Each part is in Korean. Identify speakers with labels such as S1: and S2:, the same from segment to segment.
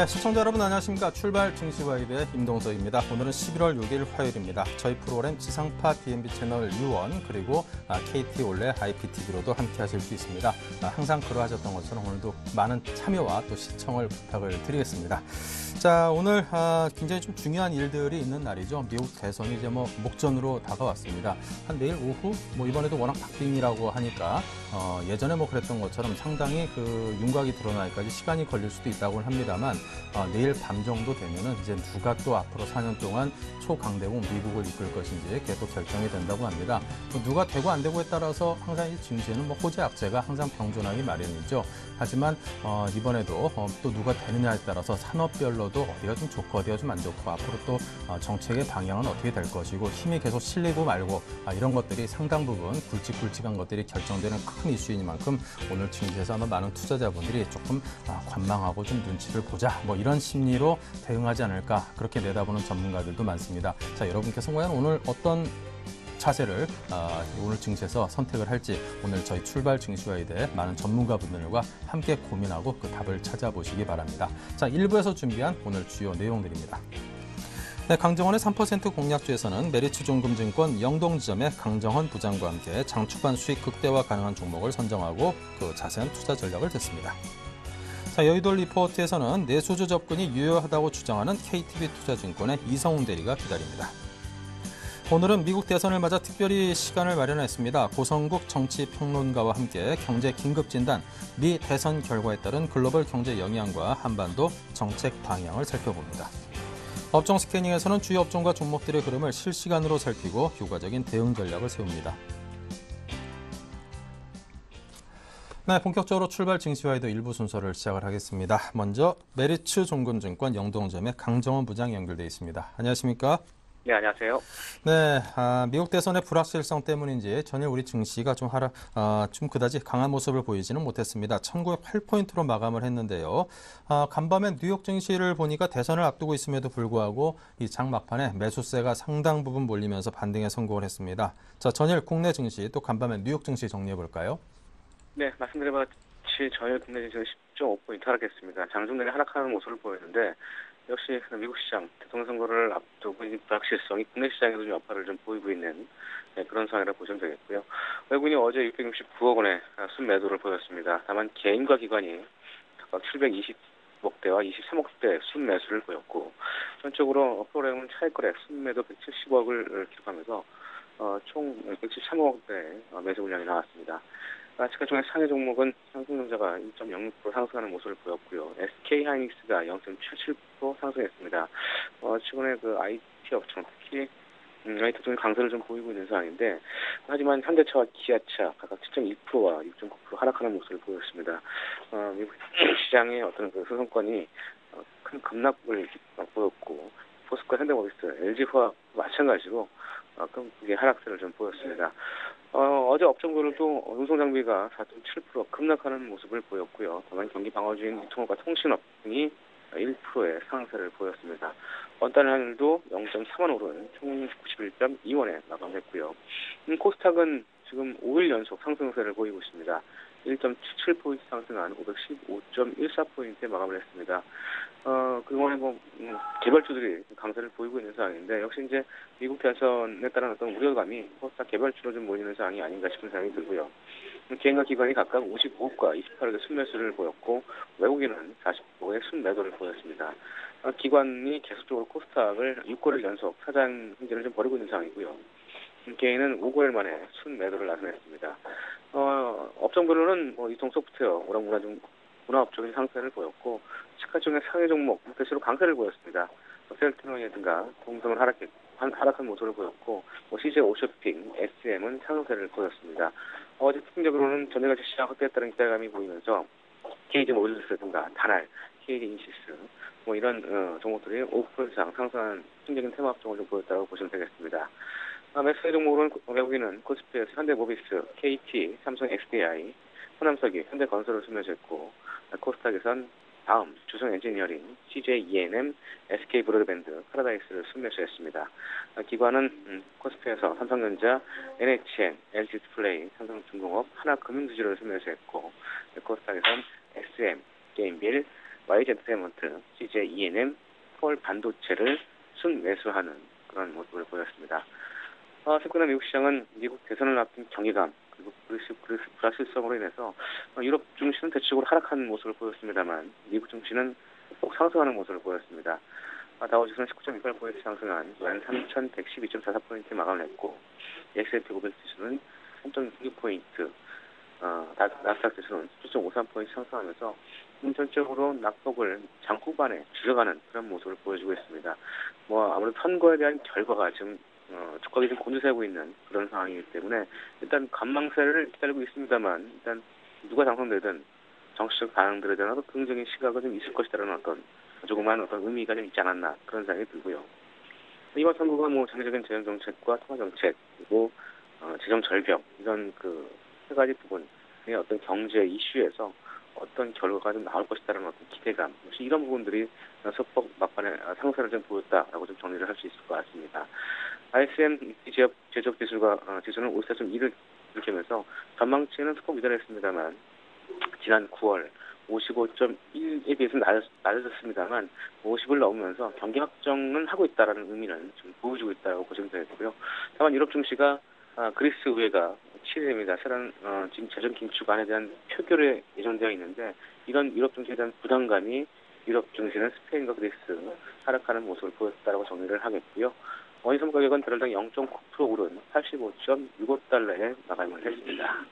S1: 네, 시청자 여러분 안녕하십니까. 출발 증시와이드의 임동석입니다. 오늘은 11월 6일 화요일입니다. 저희 프로그램 지상파 DMB 채널 U1 그리고 KT 올레 IPTV로도 함께 하실 수 있습니다. 항상 그러하셨던 것처럼 오늘도 많은 참여와 또 시청을 부탁을 드리겠습니다. 자, 오늘 굉장히 좀 중요한 일들이 있는 날이죠. 미국 대선이 이제 목전으로 다가왔습니다. 한 내일 오후 이번에도 워낙 박빙이라고 하니까 예전에 그랬던 것처럼 상당히 그 윤곽이 드러나기까지 시간이 걸릴 수도 있다고 합니다만 내일 밤 정도 되면은 이제 누가 또 앞으로 4년 동안 초강대국 미국을 이끌 것인지 계속 결정이 된다고 합니다. 누가 되고 안 되고에 따라서 항상 이 증시에는 호재 악재가 항상 병존하기 마련이죠. 하지만 이번에도 또 누가 되느냐에 따라서 산업별로도 어디가 좀 좋고 어디가 좀 안 좋고 앞으로 또 정책의 방향은 어떻게 될 것이고 힘이 계속 실리고 말고 이런 것들이 상당 부분 굵직굵직한 것들이 결정되는 큰 이슈이니만큼 오늘 증시에서 아마 많은 투자자분들이 조금 관망하고 좀 눈치를 보자 이런 심리로 대응하지 않을까 그렇게 내다보는 전문가들도 많습니다. 자, 여러분께서 과연 오늘 어떤 자세를 오늘 증시에서 선택을 할지 오늘 저희 출발 증시와이드의 많은 전문가분들과 함께 고민하고 그 답을 찾아보시기 바랍니다. 자, 1부에서 준비한 오늘 주요 내용들입니다. 네, 강정원의 3% 공략주에서는 메리츠종금증권 영동지점의 강정헌 부장과 함께 장초반 수익 극대화 가능한 종목을 선정하고 그 자세한 투자 전략을 듣습니다. 자, 여의도 리포트에서는 내수주 접근이 유효하다고 주장하는 KTB 투자증권의 이성웅 대리가 기다립니다. 오늘은 미국 대선을 맞아 특별히 시간을 마련했습니다. 고성국 정치평론가와 함께 경제 긴급진단, 미 대선 결과에 따른 글로벌 경제 영향과 한반도 정책 방향을 살펴봅니다. 업종 스캐닝에서는 주요 업종과 종목들의 흐름을 실시간으로 살피고 효과적인 대응 전략을 세웁니다. 네, 본격적으로 출발 증시와이드 일부 순서를 시작을 하겠습니다. 먼저 메리츠 종금증권 영동점의 강정헌 부장 연결돼 있습니다. 안녕하십니까?
S2: 네, 안녕하세요.
S1: 네, 미국 대선의 불확실성 때문인지 전일 우리 증시가 좀 그다지 강한 모습을 보이지는 못했습니다. 1908포인트로 마감을 했는데요. 간밤에 뉴욕 증시를 보니까 대선을 앞두고 있음에도 불구하고 이 장 막판에 매수세가 상당 부분 몰리면서 반등에 성공을 했습니다. 자, 전일 국내 증시 또 간밤에 뉴욕 증시 정리해 볼까요?
S2: 네, 말씀드린 바와 같이 전일 국내 증시는 10.5포인트 하락했습니다. 장중 내내 하락하는 모습을 보였는데 역시 미국 시장 대통령 선거를 앞두고 불확실성이 국내 시장에도 좀 여파를 좀 보이고 있는 그런 상황이라고 보시면 되겠고요. 외국인이 어제 669억 원의 순매도를 보였습니다. 다만 개인과 기관이 각각 720억대와 23억대 순매수를 보였고 전적으로 프로그램은 차익 거래 순매도 170억을 기록하면서 총 113억대 매수 물량이 나왔습니다. 시가 중에 상해 종목은 삼성전자가 2.06% 상승하는 모습을 보였고요. SK하이닉스가 0.77% 상승했습니다. 최근에 그 IT 업종, 특히 IT 업종이 강세를 좀 보이고 있는 상황인데, 하지만 현대차와 기아차 각각 7.2%와 6.9% 하락하는 모습을 보였습니다. 미국 시장의 어떤 그 소송권이 큰 급락을 보였고, 포스코, 현대모비스, LG화학 마찬가지로 그게 하락세를 좀 보였습니다. 어제 업종별로도 운송장비가 4.7% 급락하는 모습을 보였고요. 다만 경기 방어주인 유통업과 통신업 등이 1%의 상승세를 보였습니다. 원달 환율도 0.3원 오른 총 91.2원에 마감했고요. 코스닥은 지금 5일 연속 상승세를 보이고 있습니다. 1.77포인트 상승한 515.14포인트에 마감을 했습니다. 그동안에 개별주들이 강세를 보이고 있는 상황인데, 역시 이제 미국 대선에 따른 어떤 우려감이 코스닥 개별주로 좀 몰리는 상황이 아닌가 싶은 생각이 들고요. 개인과 기관이 각각 55억과 28억의 순매수를 보였고, 외국인은 40억의 순매도를 보였습니다. 기관이 계속적으로 코스닥을 6거래일 연속 사장 행진을 좀 벌이고 있는 상황이고요. 개인은 5거래일 만에 순매도를 나타냈습니다. 업종별로는 유통 소프트웨어, 문화업종이 상승을 보였고, 시가총액 상해 종목 대체로 강세를 보였습니다. 셀트노이든가 공동은 하락한 모습을 보였고, CJ 오쇼핑, SM은 상승세를 보였습니다. 어제 특징적으로는 전자가치 시장 확대에 따른 기대감이 보이면서 KG 모빌리스든가 다날, KG 인시스 이런 종목들이 5% 이상 상승한 특징적인 테마 업종을 좀 보였다고 보시면 되겠습니다. 매수세 종목으로는 외국인은 코스피에서 현대모비스, KT, 삼성 SDI, 호남석유, 현대건설을 순매수했고, 코스닥에선 다음, 주성엔지니어링, CJ ENM, SK브로드밴드, 파라다이스를 순매수했습니다. 기관은 코스피에서 삼성전자, NHN, LG디스플레이, 삼성중공업, 하나금융지주를 순매수했고, 코스닥에선 SM, 게임빌, YG 엔터테인먼트, CJ ENM, 서울 반도체를 순매수하는 그런 모습을 보였습니다. 최근에 미국 시장은 미국 대선을 앞둔 경기감 그리고 불확실성으로 인해서 유럽 증시는 대체적으로 하락하는 모습을 보였습니다만 미국 증시는 꼭 상승하는 모습을 보였습니다. 다우지수는 19.28포인트 상승한 13,112.44포인트 마감을 했고 S&P 500 지수는 3.6포인트, 나스닥 지수는 7.53포인트 상승하면서 전적으로 낙폭을 장 후반에 줄여가는 그런 모습을 보여주고 있습니다. 아무래도 선거에 대한 결과가 지금 주가가 좀 곤두세우고 있는 그런 상황이기 때문에 일단 관망세를 기다리고 있습니다만 일단 누가 당선되든 정치적 반응들에 대한 긍정적인 시각은 좀 있을 것이라는 조그마한 의미가 좀 있지 않았나 그런 생각이 들고요. 이번 선거가 장기적인 재정 정책과 통화 정책 그리고 재정 절벽 이런 그 세 가지 부분의 경제 이슈에서 어떤 결과가 좀 나올 것이다라는 기대감, 역시 이런 부분들이 소폭 막판에 상승을 좀 보였다라고 좀 정리를 할 수 있을 것 같습니다. ISM 제조업 지수는 54.2를 일으키면서 전망치는 소폭 미달했습니다만 지난 9월 55.1에 비해서는 낮아졌습니다만 50을 넘으면서 경기 확정은 하고 있다라는 의미는 좀 보여주고 있다고 보시면 되겠고요. 다만 유럽 증시가 그리스 의회가 7일입니다. 새로운 지금 재정 긴축안에 대한 표결에 예정되어 있는데 이런 유럽 증시에 대한 부담감이 유럽 증시는 스페인과 그리스 하락하는 모습을 보였다라고 정리를 하겠고요. 원유선 가격은 배럴당 0.9% 오른 85.65달러에 마감을 했습니다.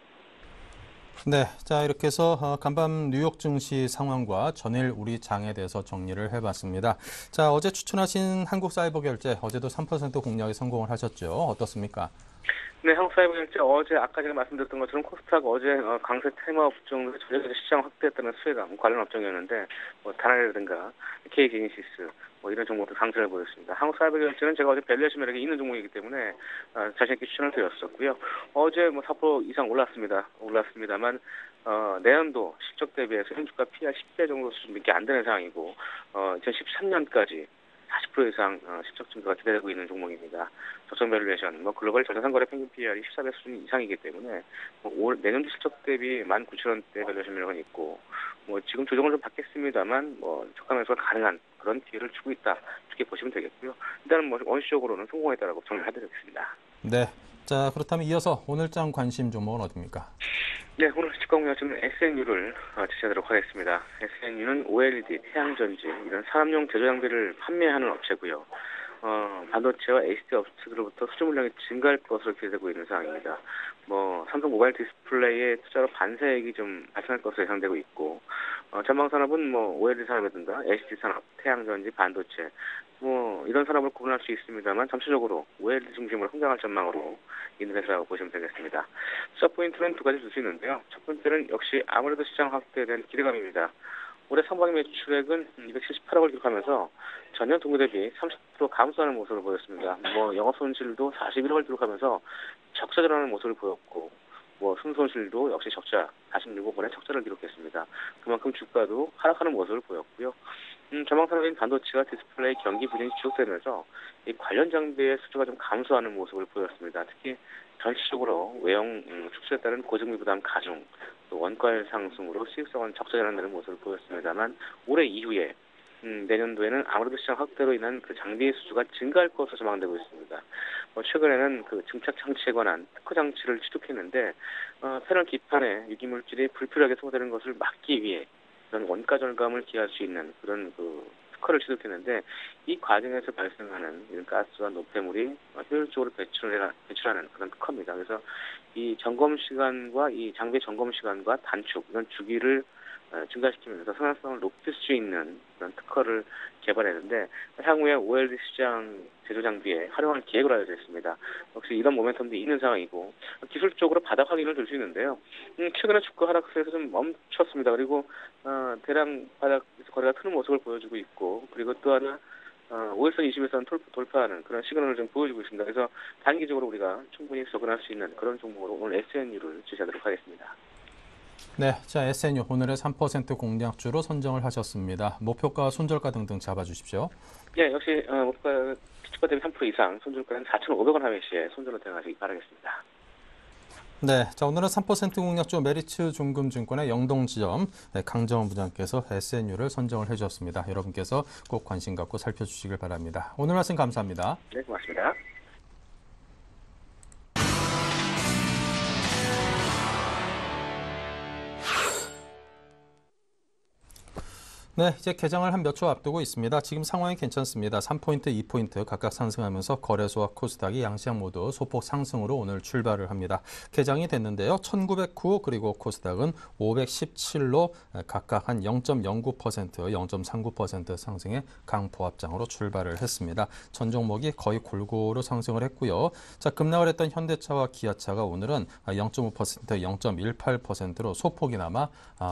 S1: 네, 자 이렇게 해서 간밤 뉴욕 증시 상황과 전일 우리 장에 대해서 정리를 해봤습니다. 자 어제 추천하신 한국사이버결제 어제도 3% 공략에 성공을 하셨죠. 어떻습니까?
S2: 네, 한국사이버결제 어제 아까 제가 말씀드렸던 것처럼 코스닥 어제 강세 테마 업종의 전략적 시장 확대했다는 수혜감 관련 업종이었는데 다나라든가 KG이니시스 이런 종목도 강세를 보였습니다. 한국사이버결제는 제가 어제 밸류에이션 매력이 있는 종목이기 때문에 자신 있게 추천을 드렸었고요. 어제 4% 이상 올랐습니다만 내년도 실적 대비해서 현주가 PR 10배 정도 수준밖에 안 되는 상황이고 2013년까지 40% 이상 실적 증가가 기대되고 있는 종목입니다. 적정 밸류에이션, 글로벌 전자상거래 평균 PR이 14배 수준 이상이기 때문에 내년도 실적 대비 19,000원대 밸류에이션 매력은 있고 지금 조정을 좀 받겠습니다만 저가 매수가 가능한 그런 기회를 주고 있다 이렇게 보시면 되겠고요. 일단은 원시적으로는 성공했다라고 정리해드리겠습니다.
S1: 네, 자 그렇다면 이어서 오늘장 관심 종목은 어디입니까?
S2: 네, 오늘 집광공약주는 SNU를 제시하도록 하겠습니다. SNU는 OLED, 태양전지 이런 산업용 제조장비를 판매하는 업체고요. 반도체와 HT 업체들로부터 수주 물량이 증가할 것으로 기대되고 있는 상황입니다. 삼성 모바일 디스플레이의 투자로 반세액이 좀 발생할 것으로 예상되고 있고, 전방 산업은 OLED 산업이라든가 HT 산업, 태양전지, 반도체 이런 산업을 구분할 수 있습니다만 전체적으로 OLED 중심으로 성장할 전망으로 있는 회사라고 보시면 되겠습니다. 투자 포인트는 두 가지 줄 수 있는데요. 첫 번째는 역시 아무래도 시장 확대에 대한 기대감입니다. 올해 상반기 매출액은 278억을 기록하면서 전년 동기 대비 30% 감소하는 모습을 보였습니다. 영업 손실도 41억을 기록하면서 적자 전환하는 모습을 보였고, 순손실도 역시 적자 46억원의 적자를 기록했습니다. 그만큼 주가도 하락하는 모습을 보였고요. 전방 산업인 반도체와 디스플레이 경기 부진이 지속되면서 이 관련 장비의 수주가 좀 감소하는 모습을 보였습니다. 특히 전체적으로 외형 축소에 따른 고정비 부담 가중, 또 원가율 상승으로 수익성은 적자 전환되는 모습을 보였습니다만 올해 이후에 내년도에는 아무래도 시장 확대로 인한 그 장비 수주가 증가할 것으로 전망되고 있습니다. 최근에는 그 증착 장치에 관한 특허 장치를 취득했는데 패널 기판에 유기물질이 불필요하게 소모되는 것을 막기 위해 그런 원가 절감을 기할 수 있는 그런 특허를 취득했는데 이 과정에서 발생하는 이런 가스와 노폐물이 효율적으로 배출하는 그런 특허입니다. 그래서 이 점검 시간과 이 장비 점검 시간과 단축 이런 주기를 증가시키면서 생산성을 높일 수 있는 그런 특허를 개발했는데 향후에 OLED 시장 제조 장비에 활용할 계획으로 알려져 있습니다. 역시 이런 모멘텀도 있는 상황이고 기술적으로 바닥 확인을 줄 수 있는데요. 최근에 주가 하락세에서 좀 멈췄습니다. 그리고 대량 바닥에서 거래가 트는 모습을 보여주고 있고 그리고 또 하나 5일선 20일선 돌파하는 그런 시그널을 좀 보여주고 있습니다. 그래서 단기적으로 우리가 충분히 접근할 수 있는 그런 종목으로 오늘 SNU를 제시하도록 하겠습니다.
S1: 네, 자 SNU 오늘의 3% 공략주로 선정을 하셨습니다. 목표가, 손절가 등등 잡아주십시오.
S2: 네, 역시 목표가 기초가 대비 3% 이상, 손절가는 4,500원 하회 시에 손절로 대응하시기 바라겠습니다.
S1: 네, 자 오늘은 3% 공략주 메리츠 중금증권의 영동지점 강정원 부장께서 SNU를 선정을 해주셨습니다. 여러분께서 꼭 관심 갖고 살펴주시길 바랍니다. 오늘 말씀 감사합니다.
S2: 네, 고맙습니다.
S1: 네, 이제 개장을 한 몇 초 앞두고 있습니다. 지금 상황이 괜찮습니다. 3포인트, 2포인트 각각 상승하면서 거래소와 코스닥이 양시장 모두 소폭 상승으로 오늘 출발을 합니다. 개장이 됐는데요. 1909 그리고 코스닥은 517로 각각 한 0.09%, 0.39% 상승의 강보합장으로 출발을 했습니다. 전 종목이 거의 골고루 상승을 했고요. 자, 급락을 했던 현대차와 기아차가 오늘은 0.5%, 0.18%로 소폭이나마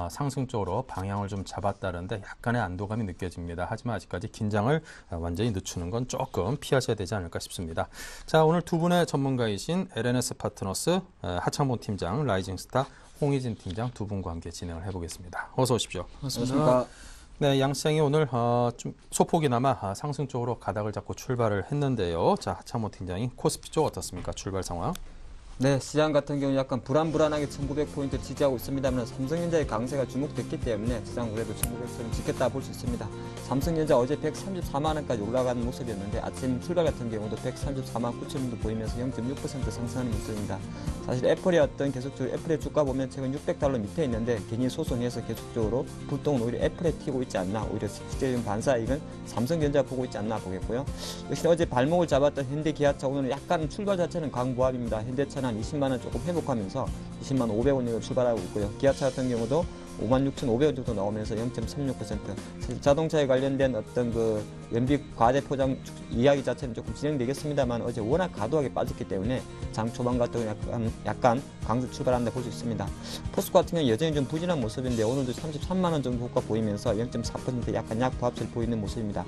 S1: 상승 쪽으로 방향을 좀 잡았다는데 약간의 안도감이 느껴집니다. 하지만 아직까지 긴장을 완전히 늦추는 건 조금 피하셔야 되지 않을까 싶습니다. 자, 오늘 두 분의 전문가이신 LNS 파트너스 하창모 팀장, 라이징스타 홍희진 팀장 두 분과 함께 진행을 해보겠습니다. 어서 오십시오.
S3: 반갑습니다.
S1: 네, 양시장이 오늘 좀 소폭이나마 상승 쪽으로 가닥을 잡고 출발을 했는데요. 자, 하창모 팀장이 코스피 쪽 어떻습니까? 출발 상황?
S3: 네, 시장 같은 경우 약간 불안하게 1900포인트 지지하고 있습니다만 삼성전자의 강세가 주목됐기 때문에 시장 그래도 1900선을 지켰다 볼 수 있습니다. 삼성전자 어제 134만 원까지 올라가는 모습이었는데 아침 출발 같은 경우도 134만 9천 원도 보이면서 0.6% 상승하는 모습입니다. 사실 애플의 계속적으로 애플의 주가 보면 최근 600달러 밑에 있는데 괜히 소송해서 계속적으로 불똥은 오히려 애플에 튀고 있지 않나, 오히려 실제적인 반사이익은 삼성전자 보고 있지 않나 보겠고요. 역시 어제 발목을 잡았던 현대 기아차 오늘 약간 출발 자체는 강보합입니다. 현대차는 한 20만 원 조금 회복하면서 20만 500원으로 출발하고 있고요. 기아차 같은 경우도 56,500원 정도 나오면서 0.36%. 자동차에 관련된 어떤 그 연비 과대 포장 이야기 자체는 조금 진행되겠습니다만 어제 워낙 과도하게 빠졌기 때문에 장 초반 같은 경우 약간 강세 출발한다 볼 수 있습니다. 포스코 같은 경우 여전히 좀 부진한 모습인데 오늘도 33만 원 정도 호가 보이면서 0.4% 약간 약보합세를 보이는 모습입니다.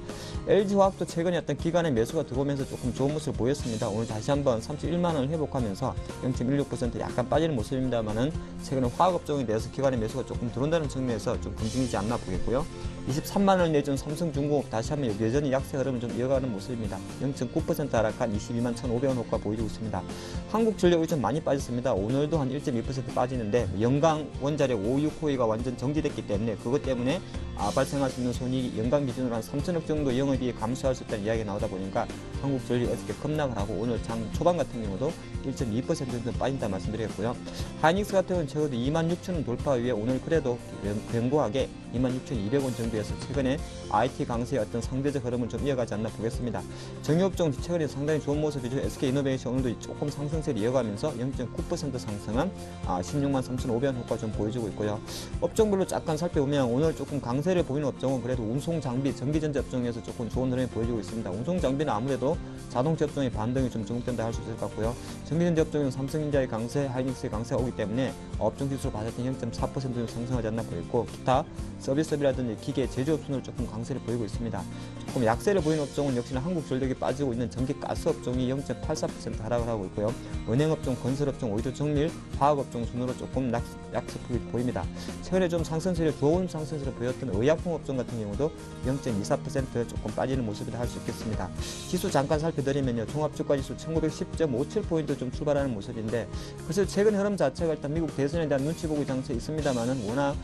S3: LG화학도 최근에 어떤 기관의 매수가 들어오면서 조금 좋은 모습을 보였습니다. 오늘 다시 한번 31만 원을 회복하면서 0.16% 약간 빠지는 모습입니다만은 최근에 화학업종에 대해서 기관의 매수가 조금 들어온다는 측면에서 좀 긍정이지 않나 보겠고요. 23만 원 내준 삼성중공업 다시 한번 여전히 약세 흐름을 좀 이어가는 모습입니다. 0.9% 하락한 22만 1,500원 호가 보여주고 있습니다. 한국전력이 좀 많이 빠졌습니다. 오늘도 한 1.2% 빠지는데 연강 원자력 569호가 완전 정지됐기 때문에 그것 때문에 발생할 수 있는 손익이 연간 기준으로 한 3천억 정도 영업이익 감소할 수 있다는 이야기가 나오다 보니까 한국전력이 어떻게 급락을 하고 오늘 장 초반 같은 경우도 1.2% 정도 빠진다 말씀드렸고요. 하이닉스 같은 경우는 적어도 26,000원 돌파 위에 오늘 그래도 견고하게 26,200원 정도에서 최근에 IT 강세의 어떤 상대적 흐름을 좀 이어가지 않나 보겠습니다. 정유업종 최근에 상당히 좋은 모습이죠. SK이노베이션 오늘도 조금 상승세를 이어가면서 0.9% 상승한 16만 3,500원 호가 좀 보여주고 있고요. 업종별로 잠깐 살펴보면 오늘 조금 강세를 보이는 업종은 그래도 운송장비, 전기전자 업종에서 조금 좋은 흐름이 보여주고 있습니다. 운송장비는 아무래도 자동차 업종의 반등이 좀 주목된다 할 수 있을 것 같고요. 전기전자 업종은 삼성전자의 강세, 하이닉스의 강세가 오기 때문에 업종 지수로 봤을 때 0.4% 정도 상승하지 않나 보였고 기타 서비스업이라든지 기계, 제조업종으로 조금 강세를 보이고 있습니다. 조금 약세를 보이는 업종은 역시나 한국전력이 빠지고 있는 전기가스 업종이 0.84% 하락을 하고 있고요. 은행업종, 건설업종, 오히려 정밀, 화학업종 순으로 조금 약세폭이 보입니다. 최근에 좀 상승세를 좋은 상승세를 보였던 의약품 업종 같은 경우도 0.24% 조금 빠지는 모습이라 할 수 있겠습니다. 지수 잠깐 살펴드리면요. 종합주가지수 1910.57포인트 좀 출발하는 모습인데 그래서 최근 흐름 자체가 일단 미국 대선에 대한 눈치 보기 장치에 있습니다만은 워낙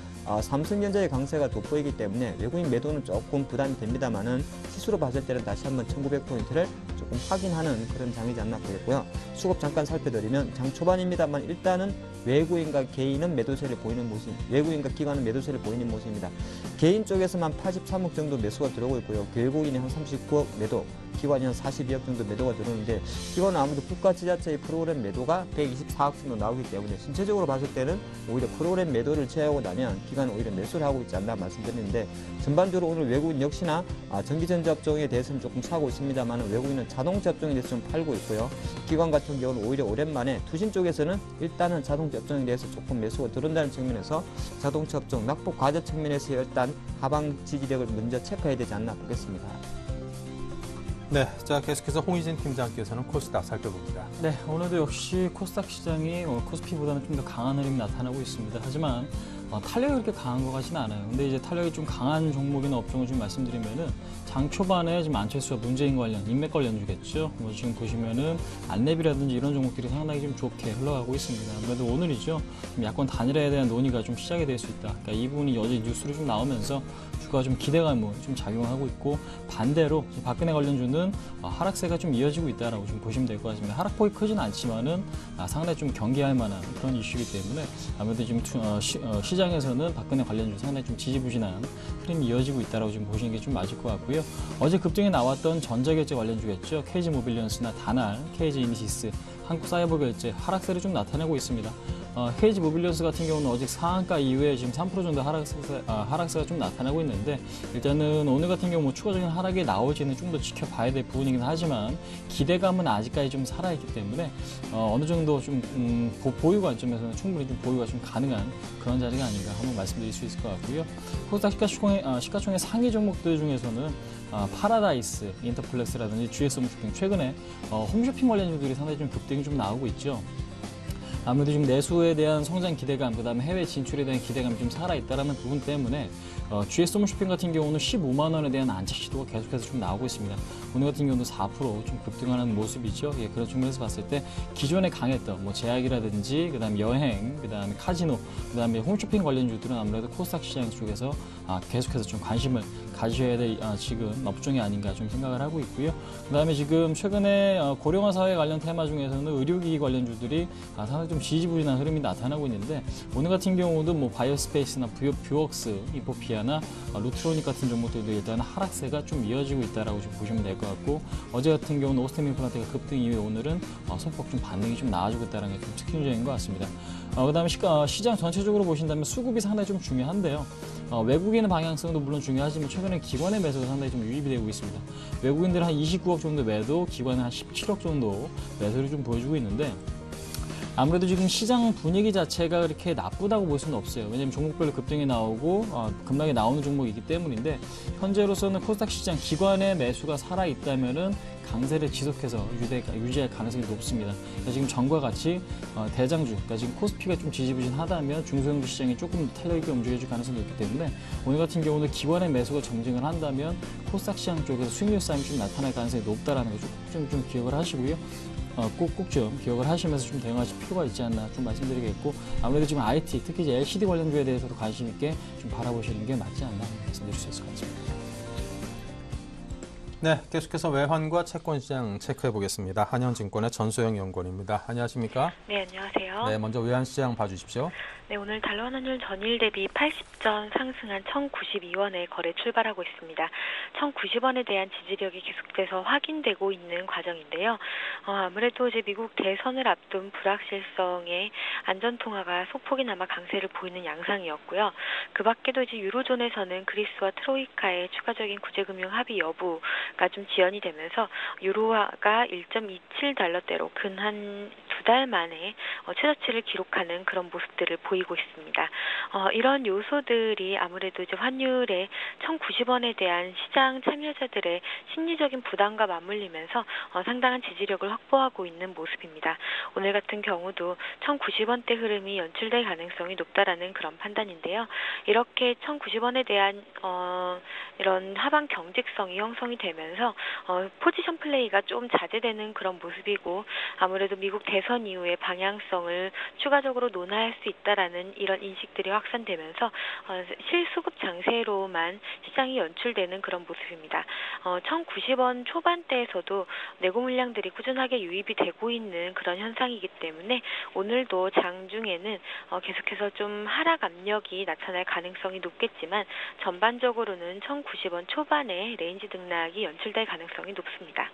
S3: 삼성전자의 강세가 돋보이기 때문에 외국인 매도는 조금 부담이 됩니다만은 시수로 봤을 때는 다시 한번 1900포인트를 조금 확인하는 그런 장이지 않나 보였고요. 수급 잠깐 살펴드리면 장 초반입니다만 일단은 외국인과 개인은 매도세를 보이는 모습, 외국인과 기관은 매도세를 보이는 모습입니다. 개인 쪽에서만 83억 정도 매수가 들어오고 있고요. 외국인이 한 39억 매도, 기관이 한 42억 정도 매도가 들어오는데 기관은 아무래도 국가 지자체의 프로그램 매도가 124억 정도 나오기 때문에 전체적으로 봤을 때는 오히려 프로그램 매도를 제외하고 나면 기관은 오히려 매수를 하고 있지 않나 말씀드리는데 전반적으로 오늘 외국인 역시나 전기전자 업종에 대해서는 조금 사고 있습니다만 외국인은 자동차 업종에 대해서 좀 팔고 있고요. 기관 같은 경우는 오히려 오랜만에 투신 쪽에서는 일단은 자동차 업종에 대해서 조금 매수가 들어온다는 측면에서 자동차 업종 낙폭 과대 측면에서 일단 하방 지지력을 먼저 체크해야 되지 않나 보겠습니다.
S1: 네, 자 계속해서 홍희진 팀장께서는 코스닥 살펴봅니다.
S4: 네, 오늘도 역시 코스닥 시장이 코스피보다는 좀 더 강한 흐름이 나타나고 있습니다. 하지만 탄력이 그렇게 강한 것 같지는 않아요. 근데 이제 탄력이 좀 강한 종목이나 업종을 좀 말씀드리면은 장 초반에 지금 안철수와 문재인 관련, 인맥 관련주겠죠. 뭐 지금 보시면은 안랩이라든지 이런 종목들이 상당히 좀 좋게 흘러가고 있습니다. 아무래도 오늘이죠. 좀 야권 단일화에 대한 논의가 좀 시작이 될 수 있다. 그러니까 이 부분이 어제 뉴스로 좀 나오면서 주가가 좀 기대감을 좀 작용하고 있고, 반대로 박근혜 관련주는 하락세가 좀 이어지고 있다라고 좀 보시면 될 것 같습니다. 하락폭이 크지는 않지만은 상당히 좀 경계할 만한 그런 이슈이기 때문에 아무래도 지금 시장에서는 박근혜 관련주 상당히 좀 지지부진한 흐름이 이어지고 있다라고 좀 보시는 게 좀 맞을 것 같고요. 어제 급등에 나왔던 전자결제 관련주겠죠. KG모빌리언스나 다날, KG이니시스, 한국사이버결제 하락세를 좀 나타내고 있습니다. KG모빌리언스 같은 경우는 어제 상한가 이후에 지금 3% 정도 하락세가 좀 나타나고 있는데, 일단은 오늘 같은 경우 추가적인 하락이 나올지는 좀 더 지켜봐야 될 부분이긴 하지만 기대감은 아직까지 좀 살아있기 때문에 어느 정도 좀 보유 관점에서는 충분히 좀 보유가 좀 가능한 그런 자리가 아닌가 한번 말씀드릴 수 있을 것 같고요. 코스닥 시가총액 상위 종목들 중에서는 파라다이스, 인터플렉스라든지 GS홈쇼핑, 최근에 홈쇼핑 관련주들이 상당히 좀 급등이 좀 나오고 있죠. 아무래도 지금 내수에 대한 성장 기대감, 그다음에 해외 진출에 대한 기대감이 좀 살아있다는 부분 때문에 GS홈쇼핑 같은 경우는 15만 원에 대한 안착 시도가 계속해서 좀 나오고 있습니다. 오늘 같은 경우도 4%좀 급등하는 모습이죠. 예, 그런 측면에서 봤을 때 기존에 강했던 뭐 제약이라든지, 그다음에 여행, 그다음에 카지노, 그다음에 홈쇼핑 관련주들은 아무래도 코스닥 시장 쪽에서 계속해서 좀 관심을 가져야 될 지금 업종이 아닌가 좀 생각을 하고 있고요. 그다음에 지금 최근에 고령화 사회 관련 테마 중에서는 의료기기 관련주들이 상당히 좀 지지부진한 흐름이 나타나고 있는데, 오늘 같은 경우도 뭐 바이오스페이스나 뷰웍스, 인포피아나 루트로닉 같은 종목들도 일단 하락세가 좀 이어지고 있다라고 좀 보시면 될 것 같고, 어제 같은 경우는 오스템 임플란트가 급등 이후에 오늘은 소폭 좀 반등이 좀 나아지고 있다는 게 좀 특징적인 것 같습니다. 그다음에 시장 전체적으로 보신다면 수급이 상당히 좀 중요한데요. 외국인의 방향성도 물론 중요하지만 최근에 기관의 매수가 상당히 좀 유입이 되고 있습니다. 외국인들은 한 29억 정도 매도, 기관은 한 17억 정도 매수를 좀 보여주고 있는데, 아무래도 지금 시장 분위기 자체가 그렇게 나쁘다고 볼 수는 없어요. 왜냐하면 종목별로 급등이 나오고 급락이 나오는 종목이기 때문인데, 현재로서는 코스닥 시장 기관의 매수가 살아있다면은 강세를 지속해서 유지할 가능성이 높습니다. 그러니까 지금 전과 같이 대장주, 그러니까 지금 코스피가 좀 지지부진하다면 중소형주 시장이 조금 탄력 있게 움직여줄 가능성이 있기 때문에, 오늘 같은 경우는 기관의 매수가 정징을 한다면 코스닥 시장 쪽에서 수익률 싸움이 좀 나타날 가능성이 높다라는 거 좀 기억을 하시고요. 꼭 좀 기억을 하시면서 좀 대응하실 필요가 있지 않나 좀 말씀드리겠고, 아무래도 지금 IT, 특히 이제 LCD 관련주에 대해서도 관심 있게 좀 바라보시는 게 맞지 않나 말씀드릴 수 있을 것 같습니다.
S1: 네, 계속해서 외환과 채권시장 체크해 보겠습니다. 한영증권의 전소영 연구원입니다. 안녕하십니까?
S5: 네, 안녕하세요.
S1: 네, 먼저 외환시장 봐주십시오.
S5: 네, 오늘 달러 환율 전일 대비 80전 상승한 1,092원에 거래 출발하고 있습니다. 1,090원에 대한 지지력이 계속돼서 확인되고 있는 과정인데요. 아무래도 이제 미국 대선을 앞둔 불확실성에 안전통화가 소폭이나마 강세를 보이는 양상이었고요. 그 밖에도 이제 유로존에서는 그리스와 트로이카의 추가적인 구제금융 합의 여부가 좀 지연이 되면서 유로화가 1.27달러대로 근 한 2달 만에 최저치를 기록하는 그런 모습들을 보이고 있습니다. 이런 요소들이 아무래도 이제 환율의 1,090원에 대한 시장 참여자들의 심리적인 부담과 맞물리면서 상당한 지지력을 확보하고 있는 모습입니다. 오늘 같은 경우도 1,090원대 흐름이 연출될 가능성이 높다라는 그런 판단인데요. 이렇게 1,090원에 대한 이런 하방 경직성이 형성이 되면서 포지션 플레이가 좀 자제되는 그런 모습이고, 아무래도 미국 대선 이후에 방향성을 추가적으로 논의할 수 있다라는 이런 인식들이 확산되면서 실수급 장세로만 시장이 연출되는 그런 모습입니다. 1,090원 초반대에서도 내고 물량들이 꾸준하게 유입이 되고 있는 그런 현상이기 때문에 오늘도 장중에는 계속해서 좀 하락 압력이 나타날 가능성이 높겠지만, 전반적으로는 1,090원 초반에 레인지 등락이 연출될 가능성이 높습니다.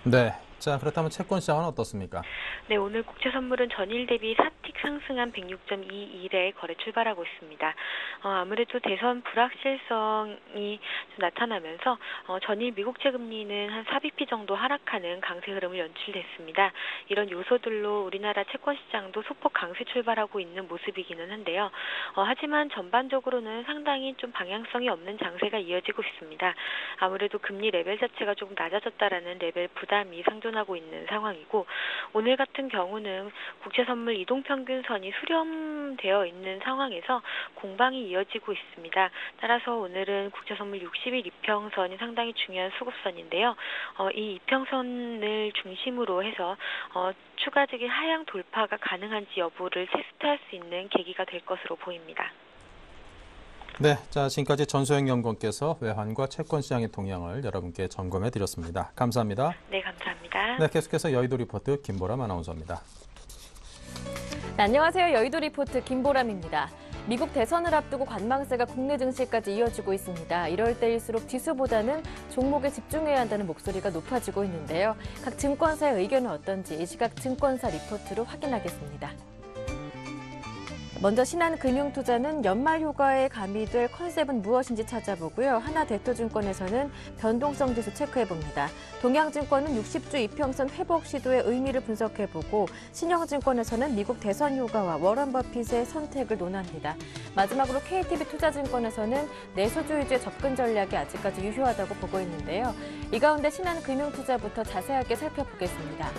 S1: 네. 자, 그렇다면 채권 시장은 어떻습니까?
S5: 네, 오늘 국채 선물은 전일 대비 4틱 상승한 106.21에 거래 출발하고 있습니다. 아무래도 대선 불확실성이 좀 나타나면서 전일 미국채 금리는 한 4bp 정도 하락하는 강세 흐름을 연출했습니다. 이런 요소들로 우리나라 채권 시장도 소폭 강세 출발하고 있는 모습이기는 한데요. 하지만 전반적으로는 상당히 좀 방향성이 없는 장세가 이어지고 있습니다. 아무래도 금리 레벨 자체가 조금 낮아졌다라는 레벨 부담이 상존 생존하고 있는 상황이고 오늘 같은 경우는 국제선물 이동평균선이 수렴되어 있는 상황에서 공방이 이어지고 있습니다. 따라서 오늘은 국제선물 60일 이평선이 상당히 중요한 수급선인데요. 이 이평선을 중심으로 해서 추가적인 하향 돌파가 가능한지 여부를 테스트할 수 있는 계기가 될 것으로 보입니다.
S1: 네, 자 지금까지 전소영 연구원께서 외환과 채권 시장의 동향을 여러분께 점검해 드렸습니다. 감사합니다.
S5: 네, 감사합니다.
S1: 네, 계속해서 여의도 리포트 김보람 아나운서입니다.
S6: 네, 안녕하세요. 여의도 리포트 김보람입니다. 미국 대선을 앞두고 관망세가 국내 증시까지 이어지고 있습니다. 이럴 때일수록 지수보다는 종목에 집중해야 한다는 목소리가 높아지고 있는데요. 각 증권사의 의견은 어떤지 이 시각 증권사 리포트로 확인하겠습니다. 먼저 신한금융투자는 연말 휴가에 가미될 컨셉은 무엇인지 찾아보고요. 하나대투증권에서는 변동성 지수 체크해봅니다. 동양증권은 60주 이평선 회복 시도의 의미를 분석해보고 신영증권에서는 미국 대선 휴가와 워런 버핏의 선택을 논합니다. 마지막으로 KTB투자증권에서는 내수주 위주의 접근 전략이 아직까지 유효하다고 보고 있는데요. 이 가운데 신한금융투자부터 자세하게 살펴보겠습니다.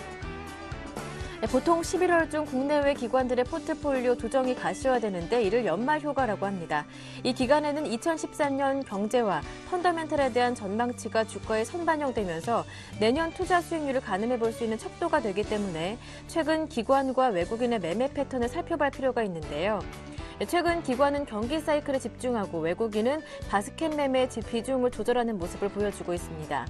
S6: 보통 11월 중 국내외 기관들의 포트폴리오 조정이 가시화되는데 이를 연말 휴가라고 합니다. 이 기간에는 2013년 경제와 펀더멘털에 대한 전망치가 주가에 선반영되면서 내년 투자 수익률을 가늠해 볼 수 있는 척도가 되기 때문에 최근 기관과 외국인의 매매 패턴을 살펴볼 필요가 있는데요. 최근 기관은 경기 사이클에 집중하고 외국인은 바스켓 매매의 비중을 조절하는 모습을 보여주고 있습니다.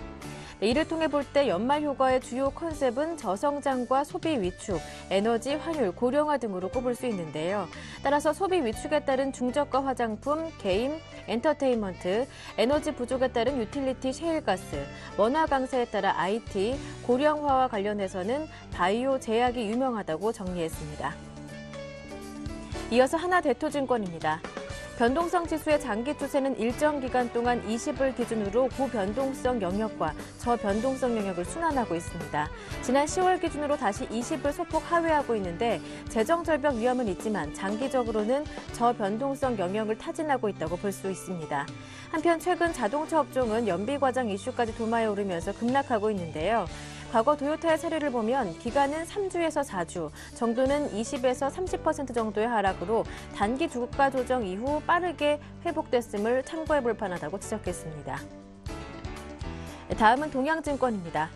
S6: 이를 통해 볼 때 연말 휴가의 주요 컨셉은 저성장과 소비 위축, 에너지, 환율, 고령화 등으로 꼽을 수 있는데요. 따라서 소비 위축에 따른 중저가 화장품, 게임, 엔터테인먼트, 에너지 부족에 따른 유틸리티, 셰일가스, 원화 강세에 따라 IT, 고령화와 관련해서는 바이오, 제약이 유명하다고 정리했습니다. 이어서 하나대투증권입니다. 변동성 지수의 장기 추세는 일정 기간 동안 20을 기준으로 고변동성 영역과 저변동성 영역을 순환하고 있습니다. 지난 10월 기준으로 다시 20을 소폭 하회하고 있는데 재정 절벽 위험은 있지만 장기적으로는 저변동성 영역을 타진하고 있다고 볼 수 있습니다. 한편 최근 자동차 업종은 연비 과장 이슈까지 도마에 오르면서 급락하고 있는데요. 과거 토요타의 사례를 보면 기간은 3주에서 4주, 정도는 20에서 30% 정도의 하락으로 단기 주가 조정 이후 빠르게 회복됐음을 참고해 볼 만하다고 지적했습니다. 다음은 동양증권입니다.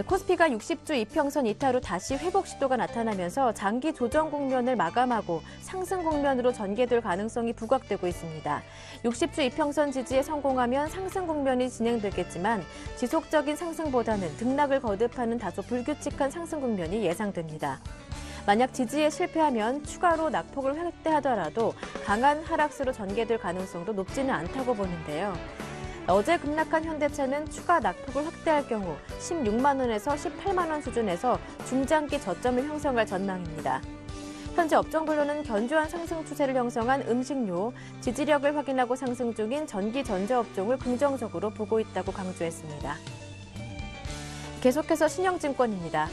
S6: 코스피가 60주 이평선 이탈 후 다시 회복 시도가 나타나면서 장기 조정 국면을 마감하고 상승 국면으로 전개될 가능성이 부각되고 있습니다. 60주 이평선 지지에 성공하면 상승 국면이 진행되겠지만 지속적인 상승보다는 등락을 거듭하는 다소 불규칙한 상승 국면이 예상됩니다. 만약 지지에 실패하면 추가로 낙폭을 확대하더라도 강한 하락세로 전개될 가능성도 높지는 않다고 보는데요. 어제 급락한 현대차는 추가 낙폭을 확대할 경우 16만 원에서 18만 원 수준에서 중장기 저점을 형성할 전망입니다. 현재 업종별로는 견조한 상승 추세를 형성한 음식료, 지지력을 확인하고 상승 중인 전기 전자 업종을 긍정적으로 보고 있다고 강조했습니다. 계속해서 신영증권입니다.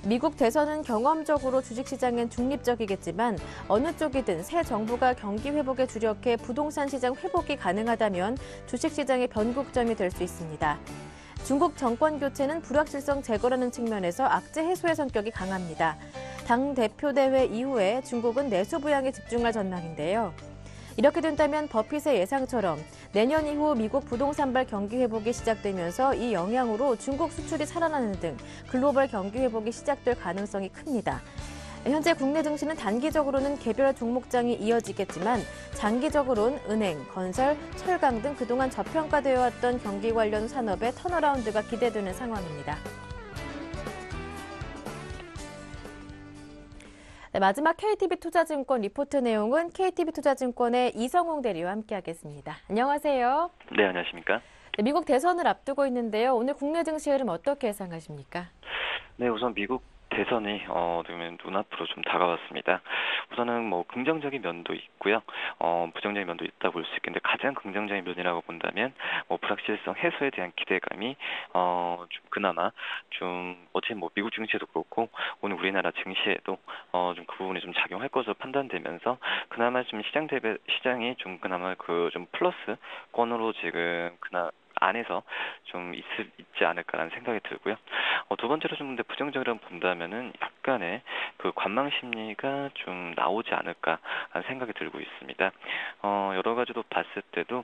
S6: 미국 대선은 경험적으로 주식시장엔 중립적이겠지만 어느 쪽이든 새 정부가 경기 회복에 주력해 부동산 시장 회복이 가능하다면 주식시장의 변곡점이 될 수 있습니다. 중국 정권 교체는 불확실성 제거라는 측면에서 악재 해소의 성격이 강합니다. 당 대표 대회 이후에 중국은 내수 부양에 집중할 전망인데요. 이렇게 된다면 버핏의 예상처럼 내년 이후 미국 부동산발 경기 회복이 시작되면서 이 영향으로 중국 수출이 살아나는 등 글로벌 경기 회복이 시작될 가능성이 큽니다. 현재 국내 증시는 단기적으로는 개별 종목장이 이어지겠지만 장기적으로는 은행, 건설, 철강 등 그동안 저평가되어 왔던 경기 관련 산업의 턴어라운드가 기대되는 상황입니다. 네, 마지막 KTB투자증권 리포트 내용은 KTB투자증권의 이성웅 대리와 함께하겠습니다. 안녕하세요.
S7: 네, 안녕하십니까?
S6: 네, 미국 대선을 앞두고 있는데요. 오늘 국내 증시 흐름 어떻게 예상하십니까?
S7: 네, 우선 미국 대선이 눈앞으로 좀 다가왔습니다. 우선은 뭐 긍정적인 면도 있고요, 부정적인 면도 있다고 볼 수 있겠는데 가장 긍정적인 면이라고 본다면 불확실성 해소에 대한 기대감이 좀 그나마 좀 어제 뭐 미국 증시에도 그렇고 오늘 우리나라 증시에도 좀 그 부분이 좀 작용할 것으로 판단되면서 그나마 좀 시장이 좀 그나마 그 좀 플러스권으로 지금 안에서 좀 있지 않을까라는 생각이 들고요. 두 번째로 좀 근데 부정적으로 본다면은 약간의 그 관망 심리가 좀 나오지 않을까라는 생각이 들고 있습니다. 여러 가지로 봤을 때도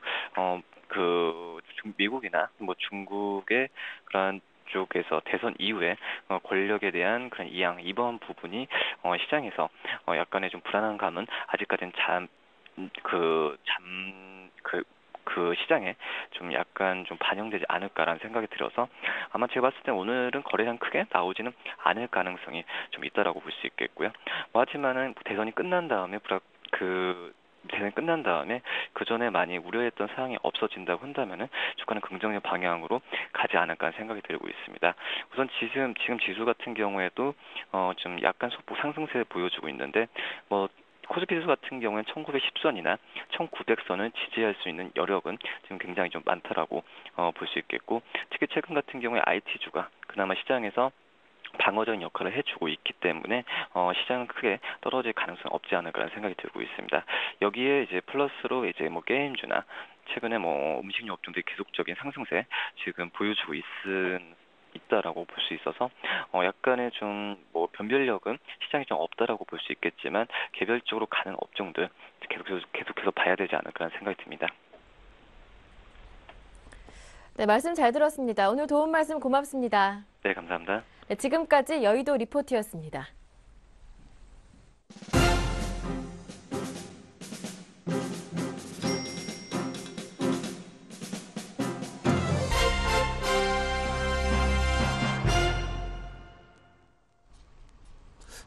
S7: 미국이나 뭐 중국의 그런 쪽에서 대선 이후에 권력에 대한 그런 이번 부분이 시장에서 약간의 좀 불안한 감은 아직까지는 그 시장에 좀 약간 좀 반영되지 않을까라는 생각이 들어서 아마 제가 봤을 때 오늘은 거래량 크게 나오지는 않을 가능성이 좀 있다라고 볼 수 있겠고요. 하지만은 대선이 끝난 다음에 그 전에 많이 우려했던 사항이 없어진다고 한다면은 주가는 긍정적 방향으로 가지 않을까 하는 생각이 들고 있습니다. 우선 지금 지수 같은 경우에도 좀 약간 소폭 상승세를 보여주고 있는데 코스피 지수 같은 경우에는 1910선이나 1900선을 지지할 수 있는 여력은 지금 굉장히 좀 많다라고 볼 수 있겠고, 특히 최근 같은 경우에 IT주가 그나마 시장에서 방어적인 역할을 해주고 있기 때문에 시장은 크게 떨어질 가능성이 없지 않을까라는 생각이 들고 있습니다. 여기에 이제 플러스로 이제 게임주나 최근에 음식료 업종들이 계속적인 상승세 지금 보여주고 있다라고 볼 수 있어서 약간의 좀 변별력은 시장이 좀 없다라고 볼 수 있겠지만 개별적으로 가는 업종들 계속해서 봐야 되지 않을까라는 생각이 듭니다.
S6: 네, 말씀 잘 들었습니다. 오늘 도움 말씀 고맙습니다.
S7: 네, 감사합니다.
S6: 네, 지금까지 여의도 리포트였습니다.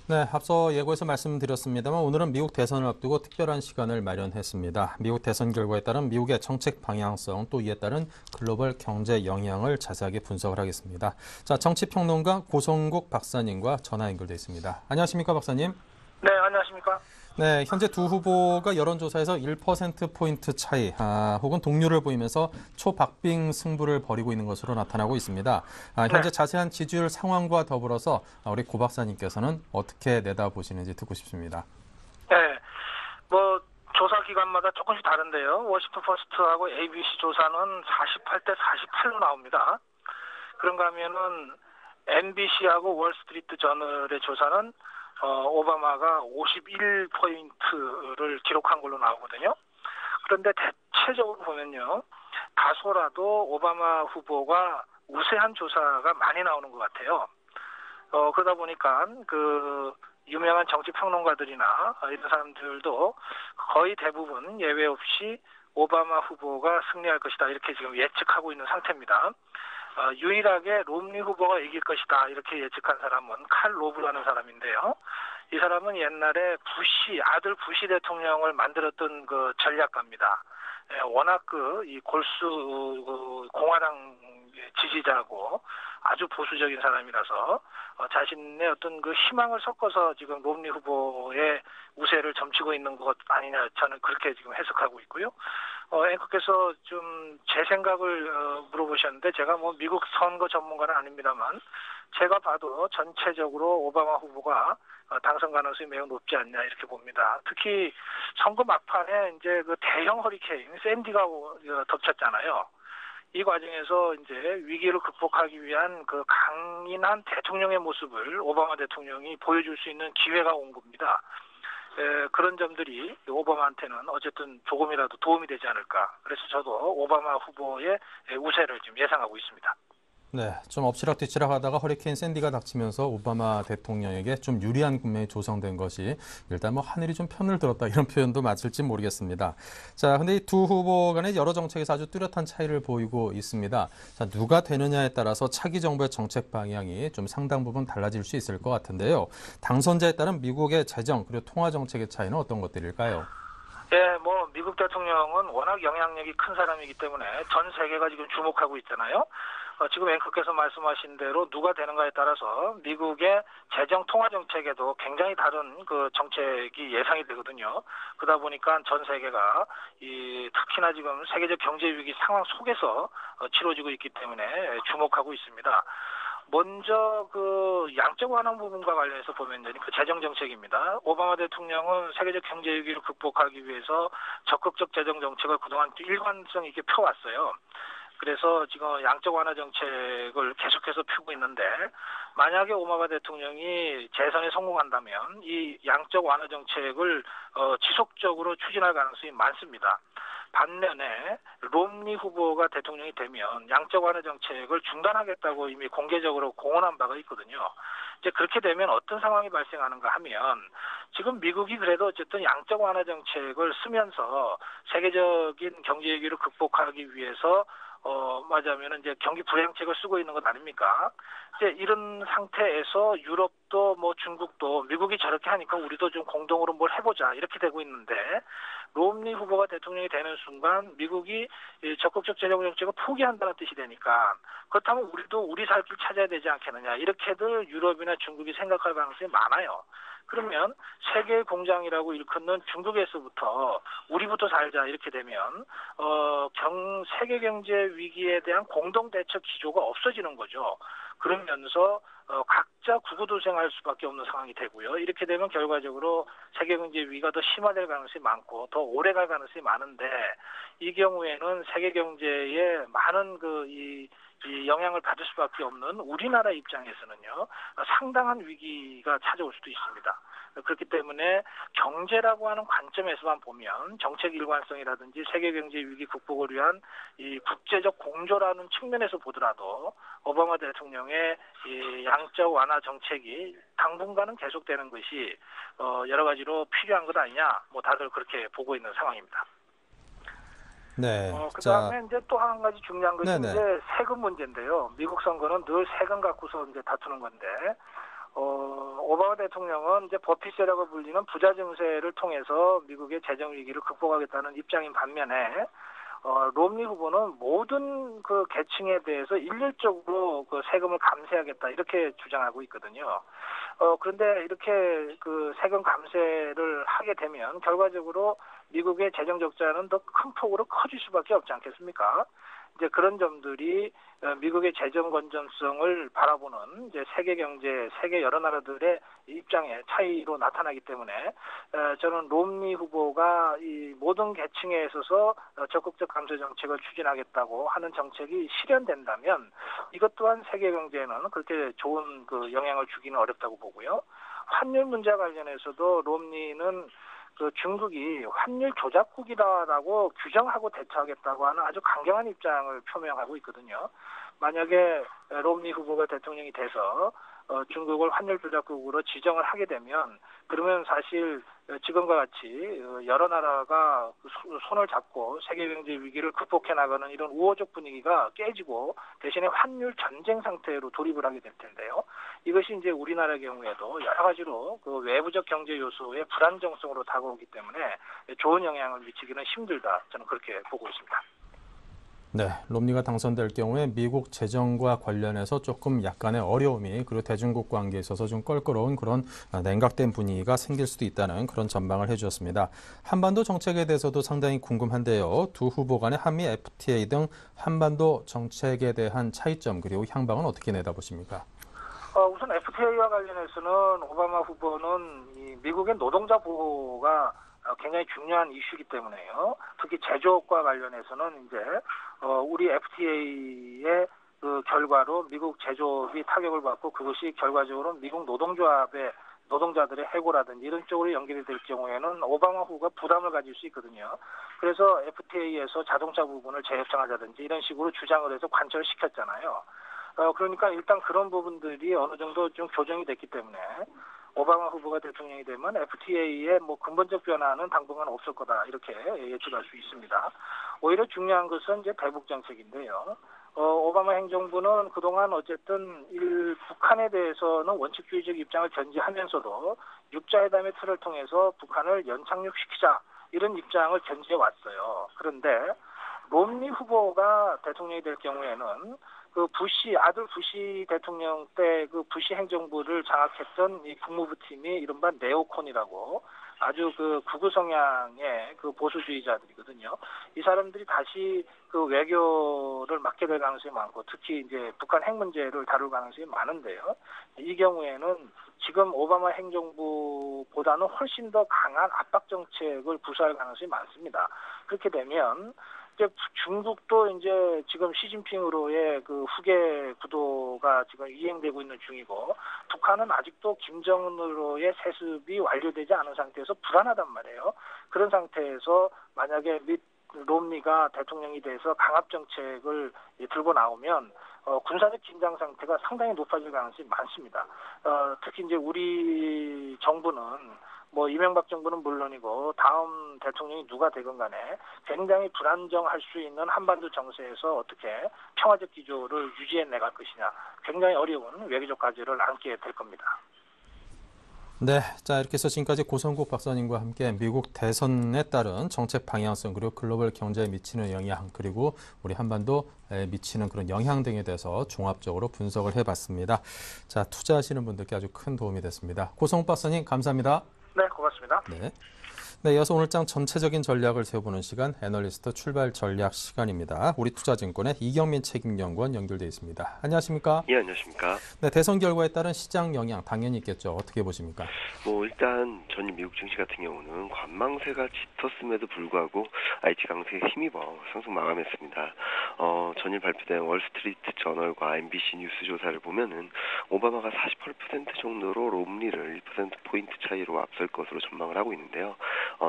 S1: 네, 앞서 예고에서 말씀드렸습니다만 오늘은 미국 대선을 앞두고 특별한 시간을 마련했습니다. 미국 대선 결과에 따른 미국의 정책 방향성 또 이에 따른 글로벌 경제 영향을 자세하게 분석을 하겠습니다. 자, 정치평론가 고성국 박사님과 전화 연결돼 있습니다. 안녕하십니까, 박사님?
S8: 네, 안녕하십니까?
S1: 네, 현재 두 후보가 여론조사에서 1%포인트 차이 혹은 동률을 보이면서 초박빙 승부를 벌이고 있는 것으로 나타나고 있습니다. 현재 자세한 지지율 상황과 더불어서 우리 고 박사님께서는 어떻게 내다보시는지 듣고 싶습니다.
S8: 네, 조사 기관마다 조금씩 다른데요. 워싱턴 포스트하고 ABC 조사는 48대 48로 나옵니다. 그런가 하면은 NBC하고 월스트리트 저널의 조사는 오바마가 51포인트를 기록한 걸로 나오거든요. 그런데 대체적으로 보면요, 다소라도 오바마 후보가 우세한 조사가 많이 나오는 것 같아요. 그러다 보니까 유명한 정치 평론가들이나 이런 사람들도 거의 대부분 예외 없이 오바마 후보가 승리할 것이다 이렇게 지금 예측하고 있는 상태입니다. 유일하게 롬니 후보가 이길 것이다 이렇게 예측한 사람은 칼 로브라는 사람인데요. 이 사람은 옛날에 아들 부시 대통령을 만들었던 그 전략가입니다. 워낙 이 골수 공화당 지지자고 아주 보수적인 사람이라서 자신의 어떤 그 희망을 섞어서 지금 롬니 후보의 우세를 점치고 있는 것 아니냐 저는 그렇게 지금 해석하고 있고요. 앵커께서 좀 제 생각을 물어보셨는데 제가 미국 선거 전문가는 아닙니다만 제가 봐도 전체적으로 오바마 후보가 당선 가능성이 매우 높지 않냐 이렇게 봅니다. 특히 선거 막판에 이제 그 대형 허리케인 샌디가 덮쳤잖아요. 이 과정에서 이제 위기를 극복하기 위한 그 강인한 대통령의 모습을 오바마 대통령이 보여줄 수 있는 기회가 온 겁니다. 그런 점들이 오바마한테는 어쨌든 조금이라도 도움이 되지 않을까. 그래서 저도 오바마 후보의 우세를 지금 예상하고 있습니다.
S1: 네, 좀 엎치락뒤치락 하다가 허리케인 샌디가 닥치면서 오바마 대통령에게 좀 유리한 국면이 조성된 것이 일단 하늘이 좀 편을 들었다 이런 표현도 맞을지 모르겠습니다. 자, 근데 이 두 후보 간의 여러 정책에서 아주 뚜렷한 차이를 보이고 있습니다. 자, 누가 되느냐에 따라서 차기 정부의 정책 방향이 좀 상당 부분 달라질 수 있을 것 같은데요. 당선자에 따른 미국의 재정 그리고 통화 정책의 차이는 어떤 것들일까요?
S8: 예, 미국 대통령은 워낙 영향력이 큰 사람이기 때문에 전 세계가 지금 주목하고 있잖아요. 지금 앵커께서 말씀하신 대로 누가 되는가에 따라서 미국의 재정 통화 정책에도 굉장히 다른 그 정책이 예상이 되거든요. 그러다 보니까 전 세계가 특히나 지금 세계적 경제 위기 상황 속에서 치러지고 있기 때문에 주목하고 있습니다. 먼저 그 양적 완화 부분과 관련해서 보면 그 재정 정책입니다. 오바마 대통령은 세계적 경제 위기를 극복하기 위해서 적극적 재정 정책을 그동안 일관성 있게 펴왔어요. 그래서 지금 양적 완화 정책을 계속해서 펴고 있는데 만약에 오바마 대통령이 재선에 성공한다면 이 양적 완화 정책을 지속적으로 추진할 가능성이 많습니다. 반면에 롬니 후보가 대통령이 되면 양적 완화 정책을 중단하겠다고 이미 공개적으로 공언한 바가 있거든요. 이제 그렇게 되면 어떤 상황이 발생하는가 하면 지금 미국이 그래도 어쨌든 양적 완화 정책을 쓰면서 세계적인 경제 위기를 극복하기 위해서 말하자면 이제 경기 부양책을 쓰고 있는 것 아닙니까? 이제 이런 상태에서 유럽도 뭐 중국도 미국이 저렇게 하니까 우리도 좀 공동으로 뭘 해보자 이렇게 되고 있는데 롬니 후보가 대통령이 되는 순간 미국이 적극적 재정 정책을 포기한다는 뜻이 되니까 그렇다면 우리도 우리 살 길 찾아야 되지 않겠느냐 이렇게들 유럽이나 중국이 생각할 가능성이 많아요. 그러면 세계 공장이라고 일컫는 중국에서부터 우리부터 살자 이렇게 되면 세계 경제 위기에 대한 공동 대처 기조가 없어지는 거죠. 그러면서 각자 구구도생할 수밖에 없는 상황이 되고요. 이렇게 되면 결과적으로 세계 경제 위기가 더 심화될 가능성이 많고 더 오래 갈 가능성이 많은데 이 경우에는 세계 경제에 많은 이 영향을 받을 수밖에 없는 우리나라 입장에서는요 상당한 위기가 찾아올 수도 있습니다. 그렇기 때문에 경제라고 하는 관점에서만 보면 정책 일관성이라든지 세계 경제 위기 극복을 위한 이 국제적 공조라는 측면에서 보더라도 오바마 대통령의 이 양적 완화 정책이 당분간은 계속되는 것이 여러 가지로 필요한 것 아니냐 뭐 다들 그렇게 보고 있는 상황입니다.
S1: 네.
S8: 그다음에 이제 또 한 가지 중요한 것이
S1: 네네.
S8: 이제 세금 문제인데요. 미국 선거는 늘 세금 갖고서 이제 다투는 건데, 오바마 대통령은 이제 버핏세라고 불리는 부자 증세를 통해서 미국의 재정 위기를 극복하겠다는 입장인 반면에, 롬니 후보는 모든 그 계층에 대해서 일률적으로 그 세금을 감세하겠다 이렇게 주장하고 있거든요. 그런데 이렇게 그 세금 감세를 하게 되면 결과적으로 미국의 재정 적자는 더 큰 폭으로 커질 수밖에 없지 않겠습니까? 이제 그런 점들이 미국의 재정 건전성을 바라보는 이제 세계 경제, 세계 여러 나라들의 입장의 차이로 나타나기 때문에 저는 롬니 후보가 이 모든 계층에 있어서 적극적 감세 정책을 추진하겠다고 하는 정책이 실현된다면 이것 또한 세계 경제에는 그렇게 좋은 그 영향을 주기는 어렵다고 보고요. 환율 문제와 관련해서도 롬니는 그 중국이 환율 조작국이다라고 규정하고 대처하겠다고 하는 아주 강경한 입장을 표명하고 있거든요. 만약에 롬니 후보가 대통령이 돼서 중국을 환율 조작국으로 지정을 하게 되면 그러면 사실 지금과 같이 여러 나라가 손을 잡고 세계 경제 위기를 극복해 나가는 이런 우호적 분위기가 깨지고 대신에 환율 전쟁 상태로 돌입을 하게 될 텐데요. 이것이 이제 우리나라 경우에도 여러 가지로 그 외부적 경제 요소의 불안정성으로 다가오기 때문에 좋은 영향을 미치기는 힘들다. 저는 그렇게 보고 있습니다.
S1: 네, 롬니가 당선될 경우에 미국 재정과 관련해서 조금 약간의 어려움이 그리고 대중국 관계에 있어서 좀 껄끄러운 그런 냉각된 분위기가 생길 수도 있다는 그런 전망을 해주셨습니다. 한반도 정책에 대해서도 상당히 궁금한데요. 두 후보 간의 한미 FTA 등 한반도 정책에 대한 차이점 그리고 향방은 어떻게 내다보십니까?
S8: 우선 FTA와 관련해서는 오바마 후보는 미국의 노동자 보호가 굉장히 중요한 이슈이기 때문에요. 특히 제조업과 관련해서는 이제 우리 FTA의 그 결과로 미국 제조업이 타격을 받고 그것이 결과적으로 미국 노동자들의 해고라든지 이런 쪽으로 연결이 될 경우에는 오바마 후보가 부담을 가질 수 있거든요. 그래서 FTA에서 자동차 부분을 재협정하자든지 이런 식으로 주장을 해서 관철을 시켰잖아요. 그러니까 일단 그런 부분들이 어느 정도 좀 교정이 됐기 때문에 오바마 후보가 대통령이 되면 FTA의 뭐 근본적 변화는 당분간 없을 거다 이렇게 예측할 수 있습니다. 오히려 중요한 것은 이제 대북 정책인데요. 오바마 행정부는 그동안 어쨌든 북한에 대해서는 원칙주의적 입장을 견지하면서도 육자회담의 틀을 통해서 북한을 연착륙시키자 이런 입장을 견지해 왔어요. 그런데 롬니 후보가 대통령이 될 경우에는 그 아들 부시 대통령 때 그 부시 행정부를 장악했던 이 국무부 팀이 이른바 네오콘이라고 아주 그 극우 성향의 그 보수주의자들이거든요. 이 사람들이 다시 그 외교를 맡게 될 가능성이 많고 특히 이제 북한 핵 문제를 다룰 가능성이 많은데요. 이 경우에는 지금 오바마 행정부보다는 훨씬 더 강한 압박 정책을 부수할 가능성이 많습니다. 그렇게 되면 이제 중국도 이제 지금 시진핑으로의 그 후계 구도가 지금 이행되고 있는 중이고, 북한은 아직도 김정은으로의 세습이 완료되지 않은 상태에서 불안하단 말이에요. 그런 상태에서 만약에 롬니가 대통령이 돼서 강압 정책을 들고 나오면 군사적 긴장 상태가 상당히 높아질 가능성이 많습니다. 특히 이제 우리 정부는 뭐 이명박 정부는 물론이고 다음 대통령이 누가 되건 간에 굉장히 불안정할 수 있는 한반도 정세에서 어떻게 평화적 기조를 유지해 나갈 것이냐, 굉장히 어려운 외교적 과제를 안게 될 겁니다.
S1: 네, 자 이렇게 해서 지금까지 고성국 박사님과 함께 미국 대선에 따른 정책 방향성, 그리고 글로벌 경제에 미치는 영향, 그리고 우리 한반도에 미치는 그런 영향 등에 대해서 종합적으로 분석을 해봤습니다. 자, 투자하시는 분들께 아주 큰 도움이 됐습니다. 고성국 박사님 감사합니다.
S8: 네, 고맙습니다.
S1: 네. 네, 이어서 오늘장 전체적인 전략을 세워보는 시간, 애널리스트 출발 전략 시간입니다. 우리투자증권의 이경민 책임연구원 연결돼 있습니다. 안녕하십니까?
S9: 예, 안녕하십니까?
S1: 네, 대선 결과에 따른 시장 영향 당연히 있겠죠. 어떻게 보십니까?
S9: 일단 전 미국 증시 같은 경우는 관망세가 짙었음에도 불구하고 IT 강세에 힘입어 상승 마감했습니다. 전일 발표된 월스트리트 저널과 MBC 뉴스 조사를 보면은 오바마가 48% 정도로 롬니를 1%포인트 차이로 앞설 것으로 전망을 하고 있는데요.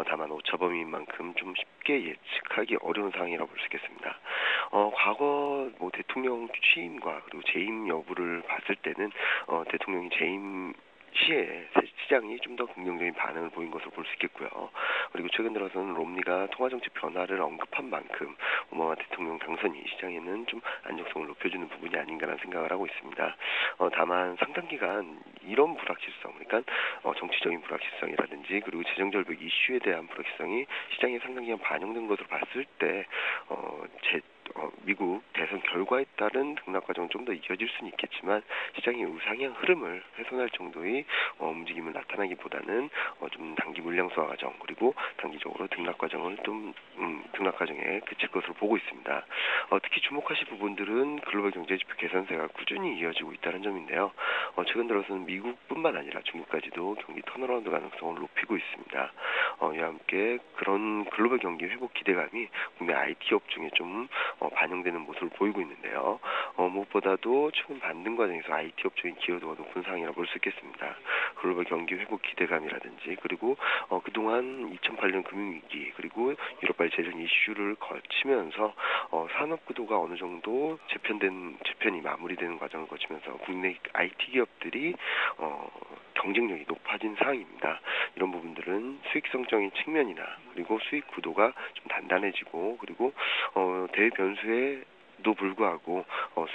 S9: 다만 오차범위인 만큼 좀 쉽게 예측하기 어려운 상황이라고 볼 수 있겠습니다. 과거 대통령 취임과 그리고 재임 여부를 봤을 때는 대통령이 재임 시에 시장이 좀 더 긍정적인 반응을 보인 것으로 볼 수 있겠고요. 그리고 최근 들어서는 롬니가 통화정책 변화를 언급한 만큼 오바마 대통령 당선이 시장에는 좀 안정성을 높여주는 부분이 아닌가라는 생각을 하고 있습니다. 다만 상당 기간 이런 불확실성, 그러니까 정치적인 불확실성이라든지 그리고 재정절벽 이슈에 대한 불확실성이 시장에 상당 기간 반영된 것으로 봤을 때 미국 대선 결과에 따른 등락 과정은 좀 더 이어질 수는 있겠지만 시장의 우상향 흐름을 훼손할 정도의 움직임을 나타나기보다는 좀 단기 물량 소화 과정, 그리고 단기적으로 등락 과정을 등락 과정에 그칠 것으로 보고 있습니다. 특히 주목하실 부분들은 글로벌 경제 지표 개선세가 꾸준히 이어지고 있다는 점인데요. 최근 들어서는 미국뿐만 아니라 중국까지도 경기 턴어라운드 가능성을 높이고 있습니다. 이와 함께 그런 글로벌 경기 회복 기대감이 국내 IT 업종에 좀 반영되는 모습을 보이고 있는데요. 무엇보다도 최근 반등 과정에서 IT 업종의 기여도가 높은 상황이라 볼 수 있겠습니다. 글로벌 경기 회복 기대감이라든지 그리고 그동안 2008년 금융위기 그리고 유럽발 재정 이슈를 거치면서 산업 구도가 어느 정도 재편이 마무리되는 과정을 거치면서 국내 IT 기업들이 경쟁력이 높아진 상황입니다. 이런 부분들은 수익성적인 측면이나 그리고 수익 구도가 좀 단단해지고 그리고 대외 변수에도 불구하고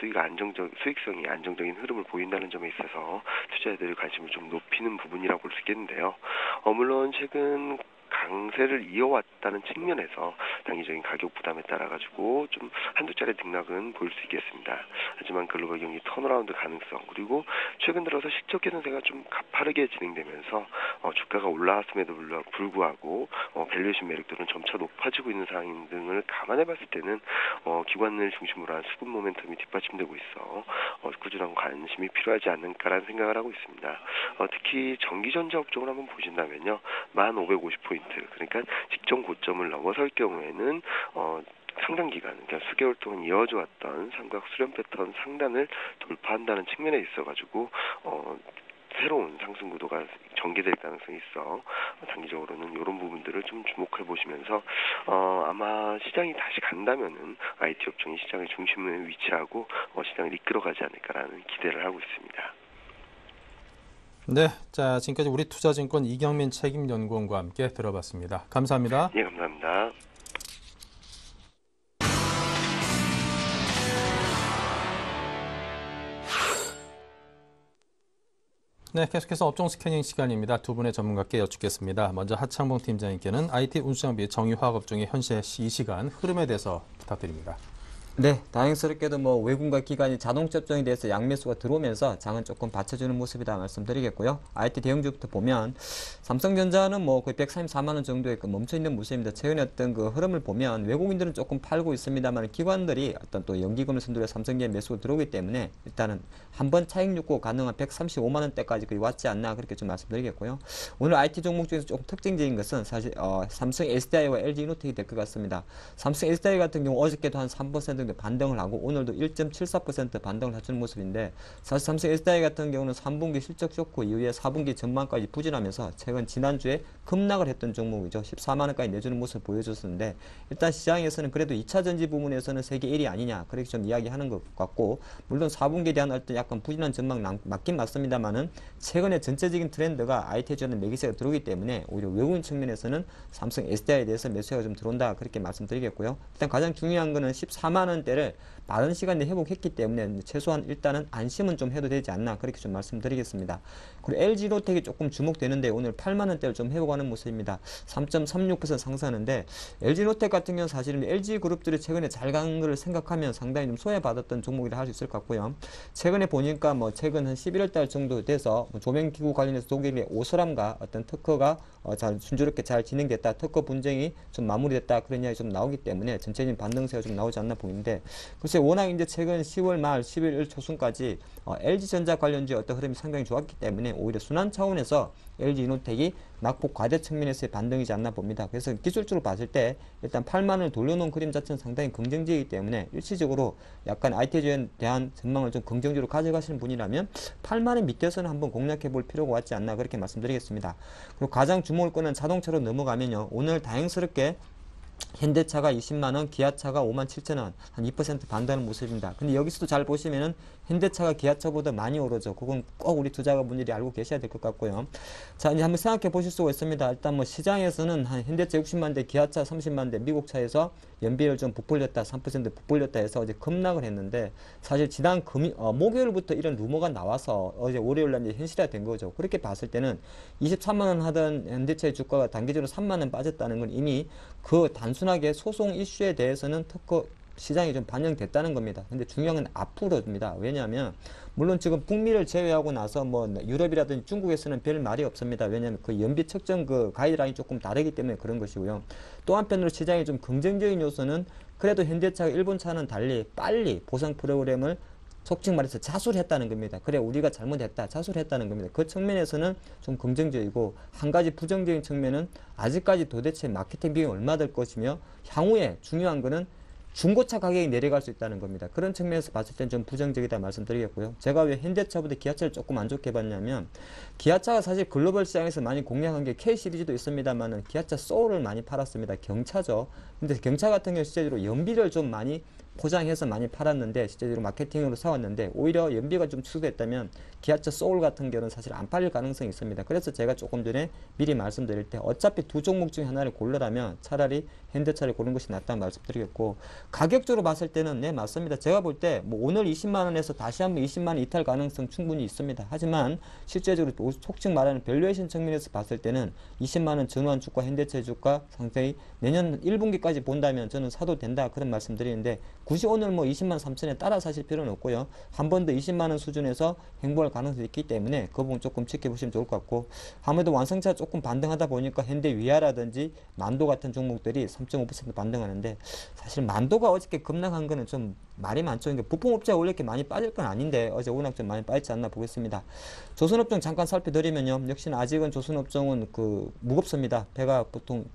S9: 수익성이 안정적인 흐름을 보인다는 점에 있어서 투자자들의 관심을 좀 높이는 부분이라고 볼 수 있겠는데요. 물론 최근 강세를 이어왔다는 측면에서 단기적인 가격 부담에 따라 가지고 좀 한두 차례 등락은 보일 수 있겠습니다. 하지만 글로벌 경기 턴어라운드 가능성 그리고 최근 들어서 실적 개선세가 좀 가파르게 진행되면서 주가가 올라왔음에도 불구하고 밸류에이션 매력도는 점차 높아지고 있는 상황 등을 감안해 봤을 때는 기관을 중심으로 한 수급 모멘텀이 뒷받침되고 있어 꾸준한 관심이 필요하지 않을까라는 생각을 하고 있습니다. 특히 전기전자 업종을 한번 보신다면요. 1550포인트 그러니까 직전 고점을 넘어설 경우에는 상당 기간, 그러니까 수개월 동안 이어져 왔던 삼각 수렴 패턴 상단을 돌파한다는 측면에 있어가지고 새로운 상승 구도가 전개될 가능성이 있어 단기적으로는 이런 부분들을 좀 주목해 보시면서 아마 시장이 다시 간다면은 IT 업종이 시장의 중심에 위치하고 시장을 이끌어가지 않을까라는 기대를 하고 있습니다.
S1: 네, 자 지금까지 우리투자증권 이경민 책임연구원과 함께 들어봤습니다. 감사합니다.
S9: 예, 감사합니다.
S1: 네, 계속해서 업종 스캐닝 시간입니다. 두 분의 전문가께 여쭙겠습니다. 먼저 하창봉 팀장님께는 IT 운수장비 정유화학 업종의 현재 이 시간 흐름에 대해서 부탁드립니다.
S3: 네, 다행스럽게도 뭐 외국과 기관이 자동차 업종에 대해서 양매수가 들어오면서 장은 조금 받쳐주는 모습이다 말씀드리겠고요. IT 대형주부터 보면 삼성전자는 뭐 거의 134만 원 정도에 멈춰 있는 모습입니다. 최근에 어떤 그 흐름을 보면 외국인들은 조금 팔고 있습니다만 기관들이 어떤 또 연기금을 선두로 삼성전자에 매수가 들어오기 때문에 일단은 한번 차익 욕구 가능한 135만 원대까지 거의 왔지 않나 그렇게 좀 말씀드리겠고요. 오늘 IT 종목 중에서 조금 특징적인 것은 사실 삼성 SDI와 LG 이노텍이 될 것 같습니다. 삼성 SDI 같은 경우 어저께도 한 3% 정도 반등을 하고 오늘도 1.74% 반등을 해주는 모습인데 사실 삼성 SDI 같은 경우는 3분기 실적 쇼크 이후에 4분기 전망까지 부진하면서 최근 지난주에 급락을 했던 종목이죠. 14만 원까지 내주는 모습을 보여줬었는데 일단 시장에서는 그래도 2차 전지 부문에서는 세계 1위 아니냐 그렇게 좀 이야기하는 것 같고 물론 4분기에 대한 어떤 약간 부진한 전망 맞긴 맞습니다만은 최근에 전체적인 트렌드가 IT 주는 매기세가 들어오기 때문에 오히려 외국인 측면에서는 삼성 SDI에 대해서 매수가 좀 들어온다 그렇게 말씀드리겠고요. 일단 가장 중요한 거는 14만 원대를 빠른 시간에 회복했기 때문에 최소한 일단은 안심은 좀 해도 되지 않나 그렇게 좀 말씀드리겠습니다. 그리고 LG 로텍이 조금 주목되는데 오늘 8만 원대를 좀 회복하는 모습입니다. 3.36% 상승하는데 LG 로텍 같은 경우는 사실은 LG 그룹들이 최근에 잘 간 것을 생각하면 상당히 좀 소외받았던 종목이라 할 수 있을 것 같고요. 최근에 보니까 뭐 최근 한 11월 달 정도 돼서 조명기구 관련해서 독일의 오스람과 어떤 특허가 잘 순조롭게 잘 진행됐다. 특허 분쟁이 좀 마무리됐다. 그런 이야기 좀 나오기 때문에 전체적인 반등세가 좀 나오지 않나 보이는데 글쎄 워낙 이제 최근 10월 말 11월 초순까지 LG전자 관련주의 어떤 흐름이 상당히 좋았기 때문에 오히려 순환 차원에서 LG 이노텍이 낙폭 과대 측면에서의 반등이지 않나 봅니다. 그래서 기술적으로 봤을 때 일단 8만을 돌려놓은 그림 자체는 상당히 긍정적이기 때문에 일시적으로 약간 IT주에 대한 전망을 좀 긍정적으로 가져가시는 분이라면 8만원 밑에서는 한번 공략해 볼 필요가 왔지 않나 그렇게 말씀드리겠습니다. 그리고 가장 주목할 거는 자동차로 넘어가면요. 오늘 다행스럽게 현대차가 20만원, 기아차가 57,000원, 한 2% 반등하는 모습입니다. 근데 여기서도 잘 보시면은 현대차가 기아차보다 많이 오르죠. 그건 꼭 우리 투자가분들이 알고 계셔야 될 것 같고요. 자, 이제 한번 생각해 보실 수가 있습니다. 일단 뭐 시장에서는 한 현대차 60만 대, 기아차 30만 대, 미국 차에서 연비를 좀 부풀렸다, 3% 부풀렸다 해서 어제 급락을 했는데 사실 지난 목요일부터 이런 루머가 나와서 어제 월요일날 이제 현실화된 거죠. 그렇게 봤을 때는 23만원 하던 현대차의 주가가 단기적으로 3만원 빠졌다는 건 이미 그 단순하게 소송 이슈에 대해서는 특허 시장이 좀 반영됐다는 겁니다. 근데 중요한 건 앞으로입니다. 왜냐하면 물론 지금 북미를 제외하고 나서 뭐 유럽이라든지 중국에서는 별 말이 없습니다. 왜냐하면 그 연비 측정 그 가이드라인이 조금 다르기 때문에 그런 것이고요. 또 한편으로 시장이 좀 긍정적인 요소는 그래도 현대차가 일본차는 달리 빨리 보상 프로그램을 속칭 말해서 자수했다는 겁니다. 그래 우리가 잘못했다 자수했다는 겁니다. 그 측면에서는 좀 긍정적이고 한 가지 부정적인 측면은 아직까지 도대체 마케팅 비용이 얼마 될 것이며 향후에 중요한 거는 중고차 가격이 내려갈 수 있다는 겁니다. 그런 측면에서 봤을 땐 좀 부정적이다 말씀드리겠고요. 제가 왜 현대차보다 기아차를 조금 안 좋게 봤냐면 기아차가 사실 글로벌 시장에서 많이 공략한 게 K 시리즈도 있습니다만은 기아차 소울을 많이 팔았습니다. 경차죠. 근데 경차 같은 경우 실제로 연비를 좀 많이 포장해서 많이 팔았는데 실제로 마케팅으로 사왔는데 오히려 연비가 좀 축소됐다면 기아차 소울 같은 경우는 사실 안 팔릴 가능성이 있습니다. 그래서 제가 조금 전에 미리 말씀드릴 때 어차피 두 종목 중 하나를 고르라면 차라리 현대차를 고르는 것이 낫다는 말씀드리겠고 가격적으로 봤을 때는 네 맞습니다. 제가 볼 때 뭐 오늘 20만원에서 다시 한번 20만원 이탈 가능성 충분히 있습니다. 하지만 실제적으로 속칭 말하는 밸류에이션 측면에서 봤을 때는 20만원 전후한 주가 현대차 주가 상당히 내년 1분기까지 본다면 저는 사도 된다 그런 말씀 드리는데 굳이 오늘 뭐 20만 3천에 따라 사실 필요는 없고요. 한 번 더 20만원 수준에서 행보할 가능성이 있기 때문에 그 부분 조금 지켜보시면 좋을 것 같고 아무래도 완성차 조금 반등하다 보니까 현대 위아라든지 만도 같은 종목들이 3.5% 반등하는데 사실 만도가 어저께 급락한 거는 좀 말이 많죠. 그러니까 부품업체가 원래 이렇게 많이 빠질 건 아닌데 어제 워낙 좀 많이 빠졌지 않나 보겠습니다. 조선업종 잠깐 살펴드리면요. 역시나 아직은 조선업종은 그 무겁습니다. 배가 보통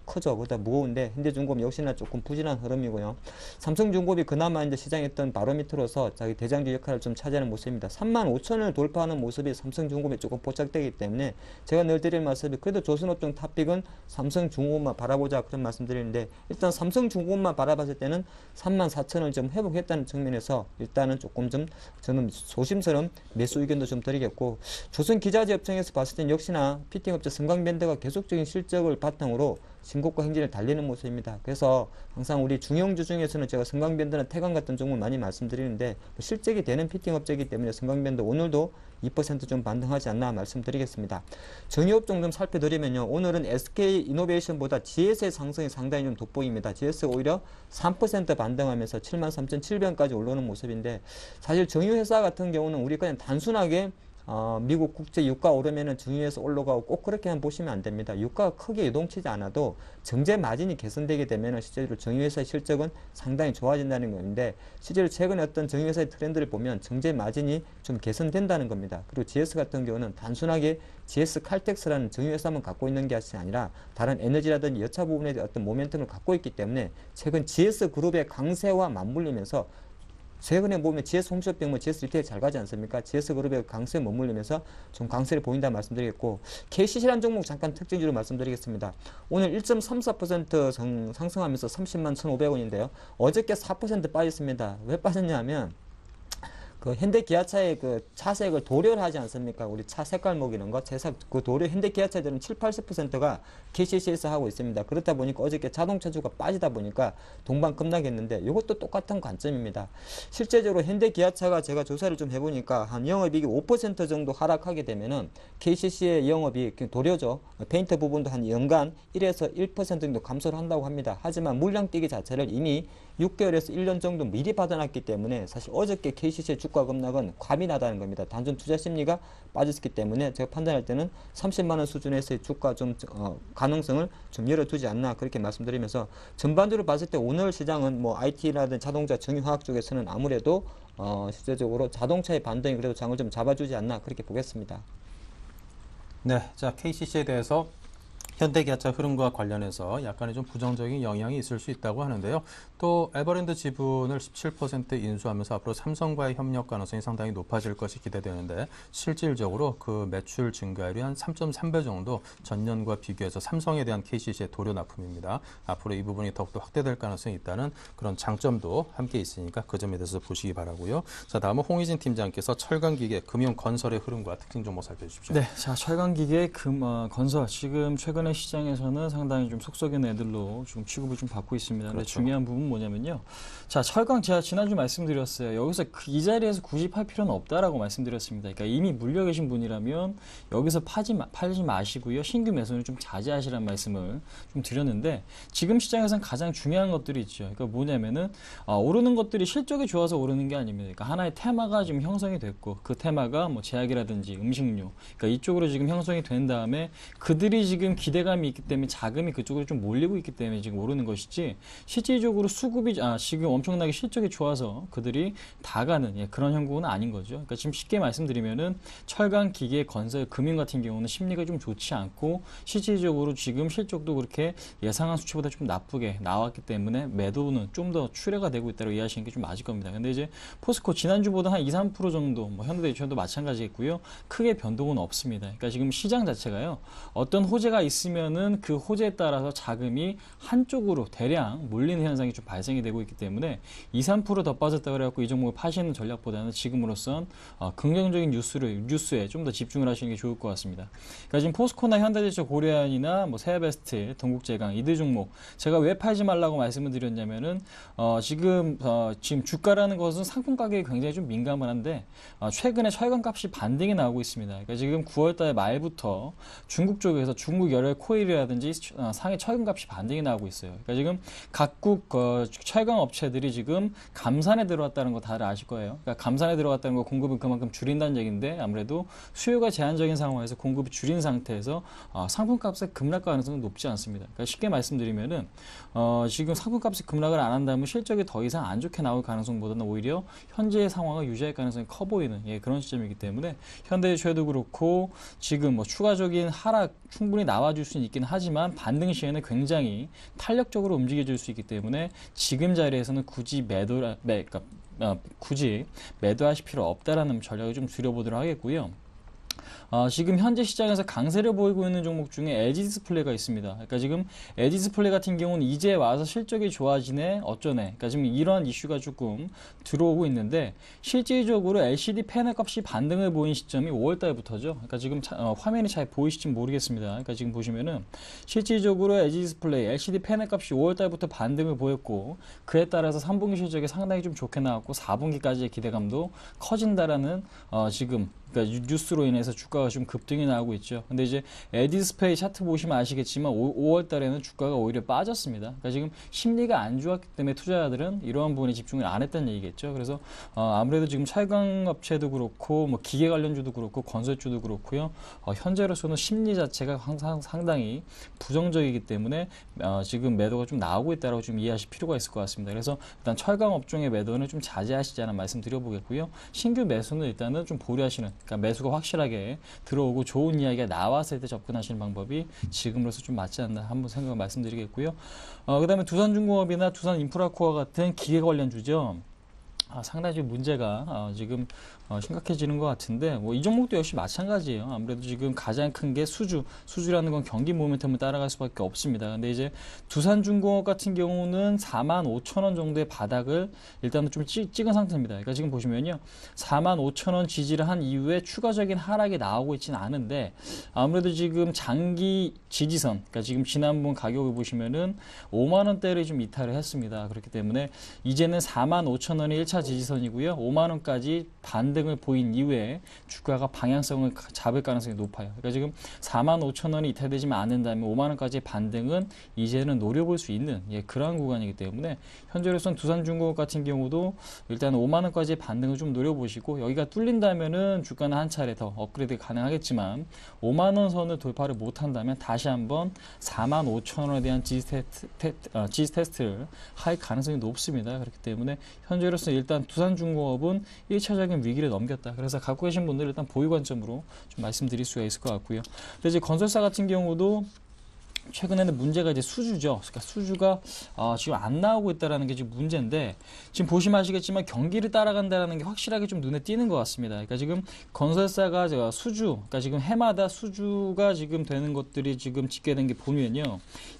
S3: 크죠. 그보다 무거운데 현대중공업 역시나 조금 부진한 흐름이고요. 삼성중공업이 그나마 이제 시장에 있던 바로미터로서 자기 대장주 역할을 좀 차지하는 모습입니다. 35,000원을 돌파하는 모습이 삼성중공업에 조금 포착되기 때문에 제가 늘 드릴 말씀이 그래도 조선업종 탑픽은 삼성중공업만 바라보자 그런 말씀 드리는데 일단 삼성중공업만 바라봤을 때는 34,000원을 좀 회복했다는 측면에서 일단은 조금 좀 저는 조심스러운 매수 의견도 좀 드리겠고 조선기자재 업종에서 봤을 때는 역시나 피팅업체 성강밴드가 계속적인 실적을 바탕으로 신고가 행진을 달리는 모습입니다. 그래서 항상 우리 중형주 중에서는 제가 성강변도나 태강 같은 종목 많이 말씀드리는데 실적이 되는 피팅 업체이기 때문에 성강변도 오늘도 2% 좀 반등하지 않나 말씀드리겠습니다. 정유업종 좀 살펴드리면요. 오늘은 SK이노베이션보다 GS의 상승이 상당히 좀 돋보입니다. GS가 오히려 3% 반등하면서 73,700원까지 올라오는 모습인데 사실 정유회사 같은 경우는 우리 그냥 단순하게 미국 국제 유가 오르면은 정유에서 올라가고 꼭 그렇게만 보시면 안 됩니다. 유가가 크게 유동치지 않아도 정제 마진이 개선되게 되면은 실제로 정유회사의 실적은 상당히 좋아진다는 건데 실제로 최근에 어떤 정유회사의 트렌드를 보면 정제 마진이 좀 개선된다는 겁니다. 그리고 GS 같은 경우는 단순하게 GS 칼텍스라는 정유회사만 갖고 있는 게 아니라 다른 에너지라든지 여차 부분에 어떤 모멘텀을 갖고 있기 때문에 최근 GS 그룹의 강세와 맞물리면서 최근에 보면 GS 홈쇼핑, GS 리테일 잘 가지 않습니까? GS 그룹의 강세에 머물리면서 좀 강세를 보인다 말씀드리겠고 KCC라는 종목 잠깐 특징주로 말씀드리겠습니다. 오늘 1.34% 상승하면서 30만 1,500원인데요. 어저께 4% 빠졌습니다. 왜 빠졌냐면 그 현대기아차의 그 차색을 도료를 하지 않습니까? 우리 차 색깔 먹이는 거, 그 도료 현대기아차들은 7, 80%가 KCC에서 하고 있습니다. 그렇다 보니까 어저께 자동차주가 빠지다 보니까 동반급락했는데 이것도 똑같은 관점입니다. 실제적으로 현대기아차가 제가 조사를 좀 해보니까 한 영업이익이 5% 정도 하락하게 되면은 KCC의 영업이익, 도료죠. 페인트 부분도 한 연간 1에서 1% 정도 감소를 한다고 합니다. 하지만 물량 뛰기 자체를 이미 6개월에서 1년 정도 미리 받아놨기 때문에 사실 어저께 KCC의 주가 급락은 과민하다는 겁니다. 단순 투자 심리가 빠졌기 때문에 제가 판단할 때는 30만원 수준에서의 주가 좀 가능성을 좀 열어두지 않나 그렇게 말씀드리면서 전반적으로 봤을 때 오늘 시장은 뭐 IT라든지 자동차, 정유화학 쪽에서는 아무래도 실제적으로 자동차의 반등이 그래도 장을 좀 잡아주지 않나 그렇게 보겠습니다.
S1: 네, 자 KCC에 대해서 현대기아차 흐름과 관련해서 약간의 좀 부정적인 영향이 있을 수 있다고 하는데요. 또 에버랜드 지분을 17% 인수하면서 앞으로 삼성과의 협력 가능성이 상당히 높아질 것이 기대되는데 실질적으로 그 매출 증가율이 한 3.3배 정도 전년과 비교해서 삼성에 대한 KCC의 도료 납품입니다. 앞으로 이 부분이 더욱더 확대될 가능성이 있다는 그런 장점도 함께 있으니까 그 점에 대해서 보시기 바라고요. 자, 다음은 홍희진 팀장께서 철강기계, 금융건설의 흐름과 특징 종목 살펴주십시오.
S4: 네, 자 철강기계, 건설 지금 최근에 시장에서는 상당히 좀 속속인 애들로 좀 취급을 좀 받고 있습니다. 그런데
S1: 그렇죠.
S4: 중요한 부분은 뭐냐면요. 자, 철강 제가 지난주 말씀드렸어요. 여기서 이 자리에서 구입할 필요는 없다라고 말씀드렸습니다. 그러니까 이미 물려 계신 분이라면 여기서 팔지 마시고요. 신규 매수는 좀 자제하시라는 말씀을 좀 드렸는데 지금 시장에서는 가장 중요한 것들이 있죠. 그러니까 뭐냐면은 오르는 것들이 실적이 좋아서 오르는 게 아닙니다. 그러니까 하나의 테마가 지금 형성이 됐고 그 테마가 뭐 제약이라든지 음식료, 그러니까 이쪽으로 지금 형성이 된 다음에 그들이 지금 기대감이 있기 때문에 자금이 그쪽으로 좀 몰리고 있기 때문에 지금 오르는 것이지 실질적으로 수급이 지금 엄청나게 실적이 좋아서 그들이 다 가는 그런 형국은 아닌 거죠. 그러니까 지금 쉽게 말씀드리면은 철강, 기계, 건설, 금융 같은 경우는 심리가 좀 좋지 않고 실질적으로 지금 실적도 그렇게 예상한 수치보다 좀 나쁘게 나왔기 때문에 매도는 좀 더 출회가 되고 있다고 이해하시는 게 좀 맞을 겁니다. 근데 이제 포스코 지난주보다 한 2, 3% 정도, 뭐 현대제철도 마찬가지겠고요. 크게 변동은 없습니다. 그러니까 지금 시장 자체가요. 어떤 호재가 있으면은 그 호재에 따라서 자금이 한쪽으로 대량 몰리는 현상이 좀 발생이 되고 있기 때문에 2, 3% 더 빠졌다 그래갖고 이 종목을 파시는 전략보다는 지금으로선 긍정적인 뉴스에 좀 더 집중을 하시는 게 좋을 것 같습니다. 그러니까 지금 포스코나 현대제철, 고려안이나 뭐 세아베스트, 동국제강 이들 종목 제가 왜 팔지 말라고 말씀을 드렸냐면은 지금 주가라는 것은 상품 가격이 굉장히 좀 민감을 한데 최근에 철강값이 반등이 나오고 있습니다. 그러니까 지금 9월달 말부터 중국 쪽에서 중국 열혈 코일이라든지 상해 철강값이 반등이 나오고 있어요. 그러니까 지금 각국 철강 업체들이 지금 감산에 들어왔다는 거 다들 아실 거예요. 그러니까 감산에 들어갔다는 거 공급을 그만큼 줄인다는 얘기인데 아무래도 수요가 제한적인 상황에서 공급이 줄인 상태에서 상품값의 급락 가능성은 높지 않습니다. 그러니까 쉽게 말씀드리면은 지금 상품값이 급락을 안 한다면 실적이 더 이상 안 좋게 나올 가능성보다는 오히려 현재의 상황을 유지할 가능성이 커 보이는 그런 시점이기 때문에 현대제철도 그렇고 지금 뭐 추가적인 하락 충분히 나와줄 수는 있긴 하지만 반등 시에는 굉장히 탄력적으로 움직여줄 수 있기 때문에 지금 자리에서는 굳이 굳이 매도하실 필요 없다라는 전략을 좀 줄여보도록 하겠고요. 지금 현재 시장에서 강세를 보이고 있는 종목 중에 LG 디스플레이가 있습니다. 그러니까 지금 LG 디스플레이 같은 경우는 이제 와서 실적이 좋아지네, 어쩌네. 그러니까 지금 이런 이슈가 조금 들어오고 있는데 실질적으로 LCD 패널 값이 반등을 보인 시점이 5월 달부터죠. 그러니까 지금 화면이 잘 보이실지 모르겠습니다. 그러니까 지금 보시면은 실질적으로 LG 디스플레이 LCD 패널 값이 5월 달부터 반등을 보였고 그에 따라서 3분기 실적이 상당히 좀 좋게 나왔고 4분기까지의 기대감도 커진다라는 지금 그러니까 뉴스로 인해서 주가가 좀 급등이 나오고 있죠. 근데 이제 LG 디스플레이 차트 보시면 아시겠지만 5월 달에는 주가가 오히려 빠졌습니다. 그러니까 지금 심리가 안 좋았기 때문에 투자자들은 이러한 부분에 집중을 안 했다는 얘기겠죠. 그래서 아무래도 지금 촬영 업체도 그렇고 뭐 기계 관련주도 그렇고 건설주도 그렇고요. 현재로서는 심리 자체가 항상 상당히 부정적이기 때문에 지금 매도가 좀 나오고 있다고 좀 이해하실 필요가 있을 것 같습니다. 그래서 일단 철강 업종의 매도는 좀 자제하시자는 말씀 드려보겠고요. 신규 매수는 일단은 좀 보류하시는, 그러니까 매수가 확실하게 들어오고 좋은 이야기가 나왔을 때 접근하시는 방법이 지금으로서 좀 맞지 않나 한번 생각을 말씀드리겠고요. 그 다음에 두산중공업이나 두산인프라코어 같은 기계 관련주죠. 상당히 좀 문제가 지금 심각해지는 것 같은데 뭐 이 종목도 역시 마찬가지예요. 아무래도 지금 가장 큰 게 수주라는 건 경기 모멘텀을 따라갈 수밖에 없습니다. 근데 이제 두산중공업 같은 경우는 45,000원 정도의 바닥을 일단은 좀 찍은 상태입니다. 그러니까 지금 보시면요, 45,000원 지지를 한 이후에 추가적인 하락이 나오고 있지는 않은데 아무래도 지금 장기 지지선, 그러니까 지금 지난번 가격을 보시면은 5만 원대를 좀 이탈을 했습니다. 그렇기 때문에 이제는 45,000원이 1차 지지선이고요. 5만 원까지 반등을 보인 이후에 주가가 방향성을 잡을 가능성이 높아요. 그러니까 지금 45,000원이 이탈되지만 않는다면 5만 원까지의 반등은 이제는 노려볼 수 있는 그러한 구간이기 때문에 현재로서는 두산중공업 같은 경우도 일단 5만 원까지의 반등을 좀 노려보시고 여기가 뚫린다면은 주가는 한 차례 더 업그레이드가 가능하겠지만 5만 원 선을 돌파를 못한다면 다시 한번 45,000원에 대한 지지 테스트를 할 가능성이 높습니다. 그렇기 때문에 현재로서는 일단 두산중공업은 1차적인 위기를 넘겼다. 그래서 갖고 계신 분들 일단 보유 관점으로 좀 말씀드릴 수가 있을 것 같고요. 근데 이제 건설사 같은 경우도 최근에는 문제가 이제 수주죠. 그러니까 수주가 지금 안 나오고 있다라는 게 지금 문제인데 지금 보시면 아시겠지만 경기를 따라간다라는 게 확실하게 좀 눈에 띄는 것 같습니다. 그러니까 지금 건설사가 수주, 그러니까 지금 해마다 수주가 지금 되는 것들이 지금 집계된 게 보면요,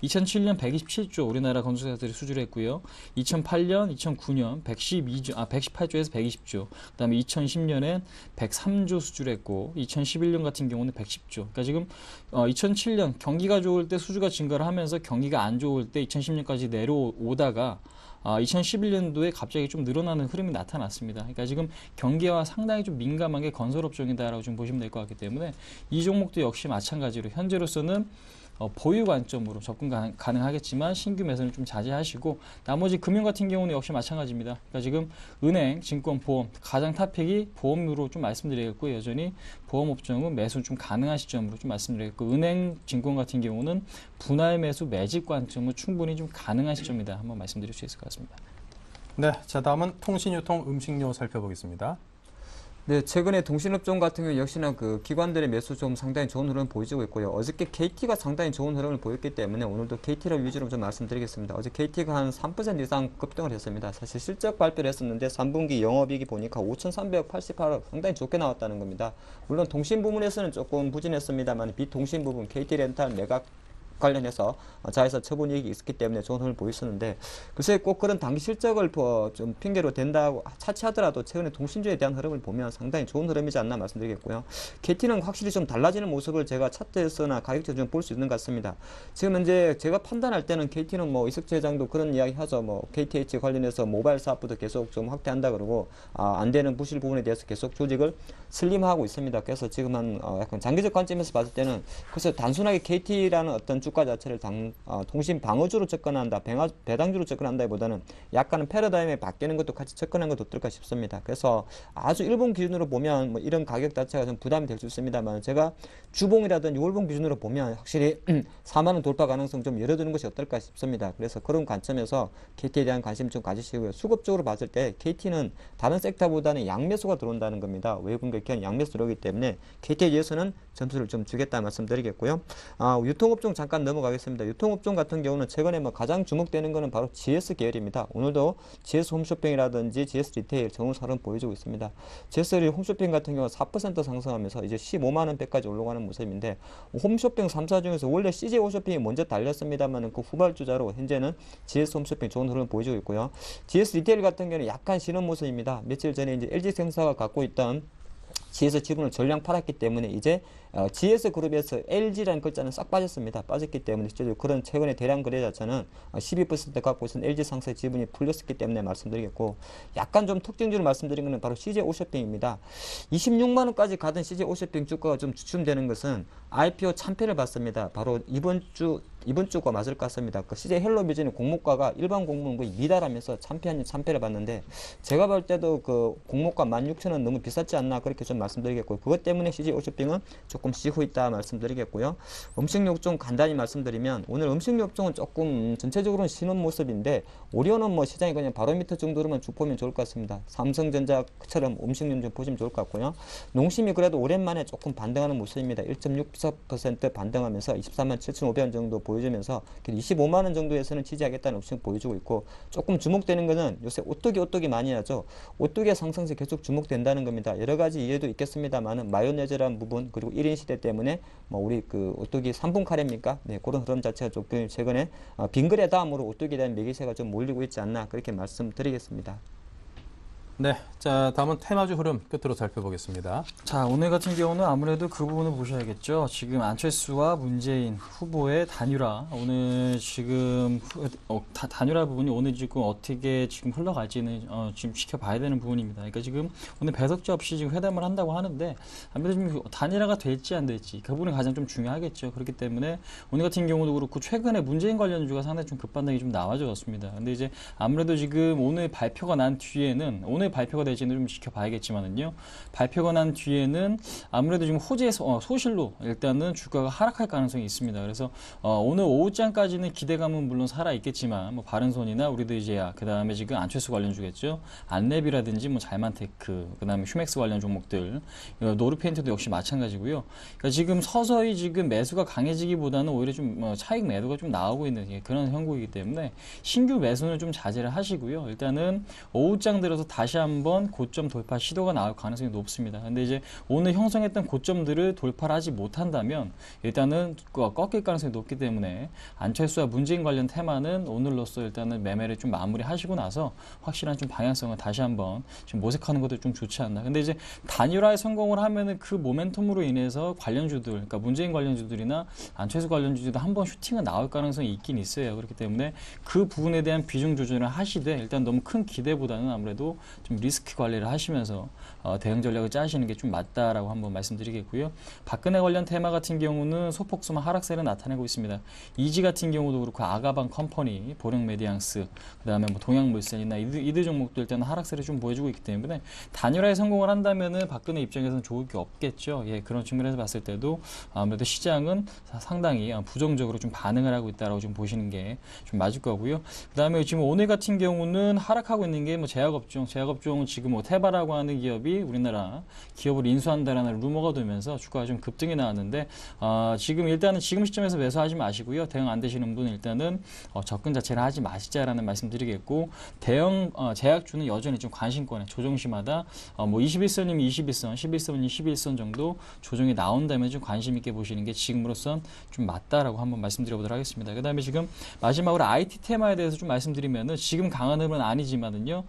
S4: 2007년 127조 우리나라 건설사들이 수주를 했고요. 2008년, 2009년 118조에서 120조. 그다음에 2010년엔 103조 수주를 했고 2011년 같은 경우는 110조. 그러니까 지금 2007년 경기가 좋을 때 수주가 증가를 하면서 경기가 안 좋을 때 2010년까지 내려오다가 2011년도에 갑자기 좀 늘어나는 흐름이 나타났습니다. 그러니까 지금 경기와 상당히 좀 민감한 게 건설업종이다라고 좀 보시면 될 것 같기 때문에 이 종목도 역시 마찬가지로 현재로서는 보유 관점으로 접근 가능하겠지만 신규 매수는 좀 자제하시고 나머지 금융 같은 경우는 역시 마찬가지입니다. 그러니까 지금 은행, 증권, 보험 가장 탑픽이 보험으로 좀 말씀드리겠고 여전히 보험 업종은 매수 좀 가능한 시점으로 좀 말씀드리겠고 은행, 증권 같은 경우는 분할 매수 매집 관점은 충분히 좀 가능한 시점이다. 한번 말씀드릴 수 있을 것 같습니다.
S1: 네, 자 다음은 통신유통 음식료 살펴보겠습니다.
S3: 네, 최근에 통신업종 같은 경우 역시나 그 기관들의 매수 좀 상당히 좋은 흐름을 보여주고 있고요. 어저께 KT가 상당히 좋은 흐름을 보였기 때문에 오늘도 KT를 위주로 좀 말씀드리겠습니다. 어제 KT가 한 3% 이상 급등을 했습니다. 사실 실적 발표를 했었는데 3분기 영업이익이 보니까 5,388억 상당히 좋게 나왔다는 겁니다. 물론 통신 부문에서는 조금 부진했습니다만 비통신 부분 KT렌탈 매각 관련해서 자회사 처분 이익이 있었기 때문에 좋은 흐름을 보였었는데 글쎄 꼭 그런 단기 실적을 좀 핑계로 댄다고 차치하더라도 최근에 통신주에 대한 흐름을 보면 상당히 좋은 흐름이지 않나 말씀드리겠고요. KT는 확실히 좀 달라지는 모습을 제가 차트에서나 가격대에서 좀 볼 수 있는 것 같습니다. 지금 현재 제가 판단할 때는 KT는 뭐 이석주 회장도 그런 이야기 하죠. 뭐 KTH 관련해서 모바일 사업부터 계속 좀 확대한다 그러고 안 되는 부실 부분에 대해서 계속 조직을 슬림하고 있습니다. 그래서 지금 한 약간 장기적 관점에서 봤을 때는 그래서 단순하게 KT라는 어떤 주가 자체를 통신 방어주로 접근한다, 배당주로 접근한다기보다는 약간은 패러다임에 바뀌는 것도 같이 접근한 것도 어떨까 싶습니다. 그래서 아주 일본 기준으로 보면 뭐 이런 가격 자체가 좀 부담이 될 수 있습니다만 제가 주봉이라든지 월봉 기준으로 보면 확실히 4만 원 돌파 가능성 좀 열어두는 것이 어떨까 싶습니다. 그래서 그런 관점에서 KT에 대한 관심 좀 가지시고요. 수급적으로 봤을 때 KT는 다른 섹터보다는 양매수가 들어온다는 겁니다. 외국인 격한 양매수 들어오기 때문에 KT에 대해서는 점수를 좀 주겠다 말씀드리겠고요. 유통업종 잠깐 넘어가겠습니다. 유통업종 같은 경우는 최근에 뭐 가장 주목되는 것은 바로 GS 계열입니다. 오늘도 GS 홈쇼핑이라든지 GS 리테일 좋은 흐름 보여주고 있습니다. GS 홈쇼핑 같은 경우 4% 상승하면서 이제 15만 원대까지 올라가는 모습인데 홈쇼핑 3사 중에서 원래 CJ 홈쇼핑이 먼저 달렸습니다만 그 후발주자로 현재는 GS 홈쇼핑 좋은 흐름 보여주고 있고요. GS 리테일 같은 경우는 약간 쉬는 모습입니다. 며칠 전에 이제 LG생사가 갖고 있던 GS 지분을 전량 팔았기 때문에 이제 GS 그룹에서 LG라는 글자는 싹 빠졌습니다. 빠졌기 때문에 실제로 그런 최근의 대량 거래 자체는 12% 갖고 있는 LG상사의 지분이 풀렸기 때문에 말씀드리겠고, 약간 좀 특징주를 말씀드린 것은 바로 CJ 오쇼핑입니다. 26만 원까지 가던 CJ 오쇼핑 주가가 좀 주춤되는 것은 IPO 참패를 받습니다. 바로 이번 주가 맞을 것 같습니다. 그 CJ 헬로비전의 공모가가 일반 공모는 거의 미달하면서 참패를 받는데, 제가 볼 때도 그 공모가 16,000원 너무 비쌌지 않나 그렇게 좀 말씀드리겠고요. 그것 때문에 CJ 오쇼핑은 조금 쉬고 있다 말씀드리겠고요. 음식료업종 간단히 말씀드리면 오늘 음식료업종은 조금 전체적으로는 쉬는 모습인데, 오리온은 뭐 시장이 그냥 바로미터 정도로만 쭉 보면 좋을 것 같습니다. 삼성전자처럼 음식료 좀 보시면 좋을 것 같고요. 농심이 그래도 오랜만에 조금 반등하는 모습입니다. 1.64% 반등하면서 24만 7,500원 정도 보여주면서 25만 원 정도에서는 지지하겠다는 옵션 보여주고 있고, 조금 주목되는 것은 요새 오뚜기 많이 하죠. 오뚜기의 상승세 계속 주목된다는 겁니다. 여러 가지 이유도 있겠습니다만은 마요네즈라는 부분, 그리고 1인 시대 때문에 뭐 우리 그 오뚜기 3분 카레입니까? 네, 그런 흐름 자체가 조금 최근에 빙그레 다음으로 오뚜기에 대한 매기세가 좀 몰리고 있지 않나 그렇게 말씀드리겠습니다.
S1: 네, 자 다음은 테마주 흐름 끝으로 살펴보겠습니다.
S4: 자, 오늘 같은 경우는 아무래도 그 부분을 보셔야겠죠. 지금 안철수와 문재인 후보의 단일화, 오늘 지금 단일화 부분이 오늘 지금 어떻게 지금 흘러갈지는 지금 지켜봐야 되는 부분입니다. 그러니까 지금 오늘 배석자 없이 지금 회담을 한다고 하는데 아무래도 지금 단일화가 될지 안 될지 그 부분이 가장 좀 중요하겠죠. 그렇기 때문에 오늘 같은 경우도 그렇고 최근에 문재인 관련주가 상당히 좀 급반등이 좀 나와줬습니다. 근데 이제 아무래도 지금 오늘 발표가 난 뒤에는 오늘 발표가 될지는 좀 지켜봐야겠지만은요. 발표가 난 뒤에는 아무래도 지금 호재에서 소실로 일단은 주가가 하락할 가능성이 있습니다. 그래서 오늘 오후장까지는 기대감은 물론 살아 있겠지만 뭐 바른손이나 우리들제야, 그다음에 지금 안철수 관련주겠죠. 안랩이라든지 뭐 잘만테크, 그다음에 휴맥스 관련 종목들, 노르페인트도 역시 마찬가지고요. 그러니까 지금 서서히 지금 매수가 강해지기보다는 오히려 좀 차익 매도가 좀 나오고 있는 그런 형국이기 때문에 신규 매수는 좀 자제를 하시고요. 일단은 오후장 들어서 다시 한번 고점 돌파 시도가 나올 가능성이 높습니다. 근데 이제 오늘 형성했던 고점들을 돌파를 하지 못한다면 일단은 꺾일 가능성이 높기 때문에 안철수와 문재인 관련 테마는 오늘로써 일단은 매매를 좀 마무리하시고 나서 확실한 좀 방향성을 다시 한번 좀 모색하는 것도 좀 좋지 않나. 근데 이제 단일화에 성공을 하면은 그 모멘텀으로 인해서 관련주들, 그러니까 문재인 관련주들이나 안철수 관련주들도 한번 슈팅은 나올 가능성이 있긴 있어요. 그렇기 때문에 그 부분에 대한 비중 조절을 하시되 일단 너무 큰 기대보다는 아무래도 좀 리스크 관리를 하시면서 대응 전략을 짜시는 게 좀 맞다라고 한번 말씀드리겠고요. 박근혜 관련 테마 같은 경우는 소폭 하락세를 나타내고 있습니다. 이지 같은 경우도 그렇고 아가방 컴퍼니, 보령메디앙스, 그다음에 뭐 동양물산이나 이들 종목도 일단 하락세를 좀 보여주고 있기 때문에 단일화에 성공을 한다면은 박근혜 입장에서는 좋을 게 없겠죠. 예, 그런 측면에서 봤을 때도 아무래도 시장은 상당히 부정적으로 좀 반응을 하고 있다라고 좀 보시는 게 좀 맞을 거고요. 그다음에 지금 오늘 같은 경우는 하락하고 있는 게 뭐 제약업종은 지금 뭐 테바라고 하는 기업이 우리나라 기업을 인수한다라는 루머가 돌면서 주가가 좀 급등이 나왔는데 지금 일단은 지금 시점에서 매수하지 마시고요. 대응 안 되시는 분은 일단은 접근 자체를 하지 마시자라는 말씀드리겠고, 대형 제약주는 여전히 좀 관심권에 조정시마다 뭐 21선이면 21선, 11선이면 11선 정도 조정이 나온다면 좀 관심 있게 보시는 게 지금으로선 좀 맞다라고 한번 말씀드려보도록 하겠습니다. 그다음에 지금 마지막으로 IT 테마에 대해서 좀 말씀드리면은 지금 강한 흐름은 아니지만은요.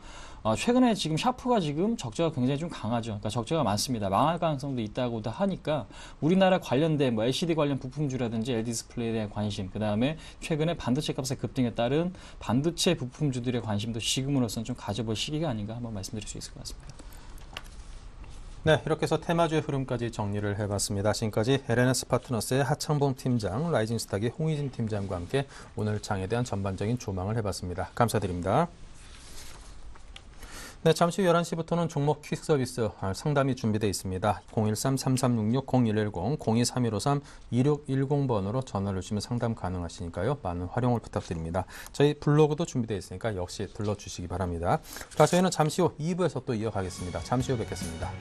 S4: 최근에 지금 샤프가 지금 적자가 굉장히 좀 강하죠. 그러니까 적자가 많습니다. 망할 가능성도 있다고도 하니까 우리나라 관련된 뭐 LCD 관련 부품주라든지 LD 디스플레이에 대한 관심, 그 다음에 최근에 반도체 값의 급등에 따른 반도체 부품주들의 관심도 지금으로서는 좀 가져볼 시기가 아닌가 한번 말씀드릴 수 있을 것 같습니다.
S1: 네, 이렇게 해서 테마주의 흐름까지 정리를 해봤습니다. 지금까지 LNS 파트너스의 하창봉 팀장, 라이징스탁의 홍희진 팀장과 함께 오늘 장에 대한 전반적인 조망을 해봤습니다. 감사드립니다. 네, 잠시 후 11시부터는 종목 퀵 서비스 상담이 준비되어 있습니다. 013-3366-0110, 023153-2610번으로 전화를 주시면 상담 가능하시니까요. 많은 활용을 부탁드립니다. 저희 블로그도 준비되어 있으니까 역시 들러주시기 바랍니다. 자, 저희는 잠시 후 2부에서 또 이어가겠습니다. 잠시 후 뵙겠습니다.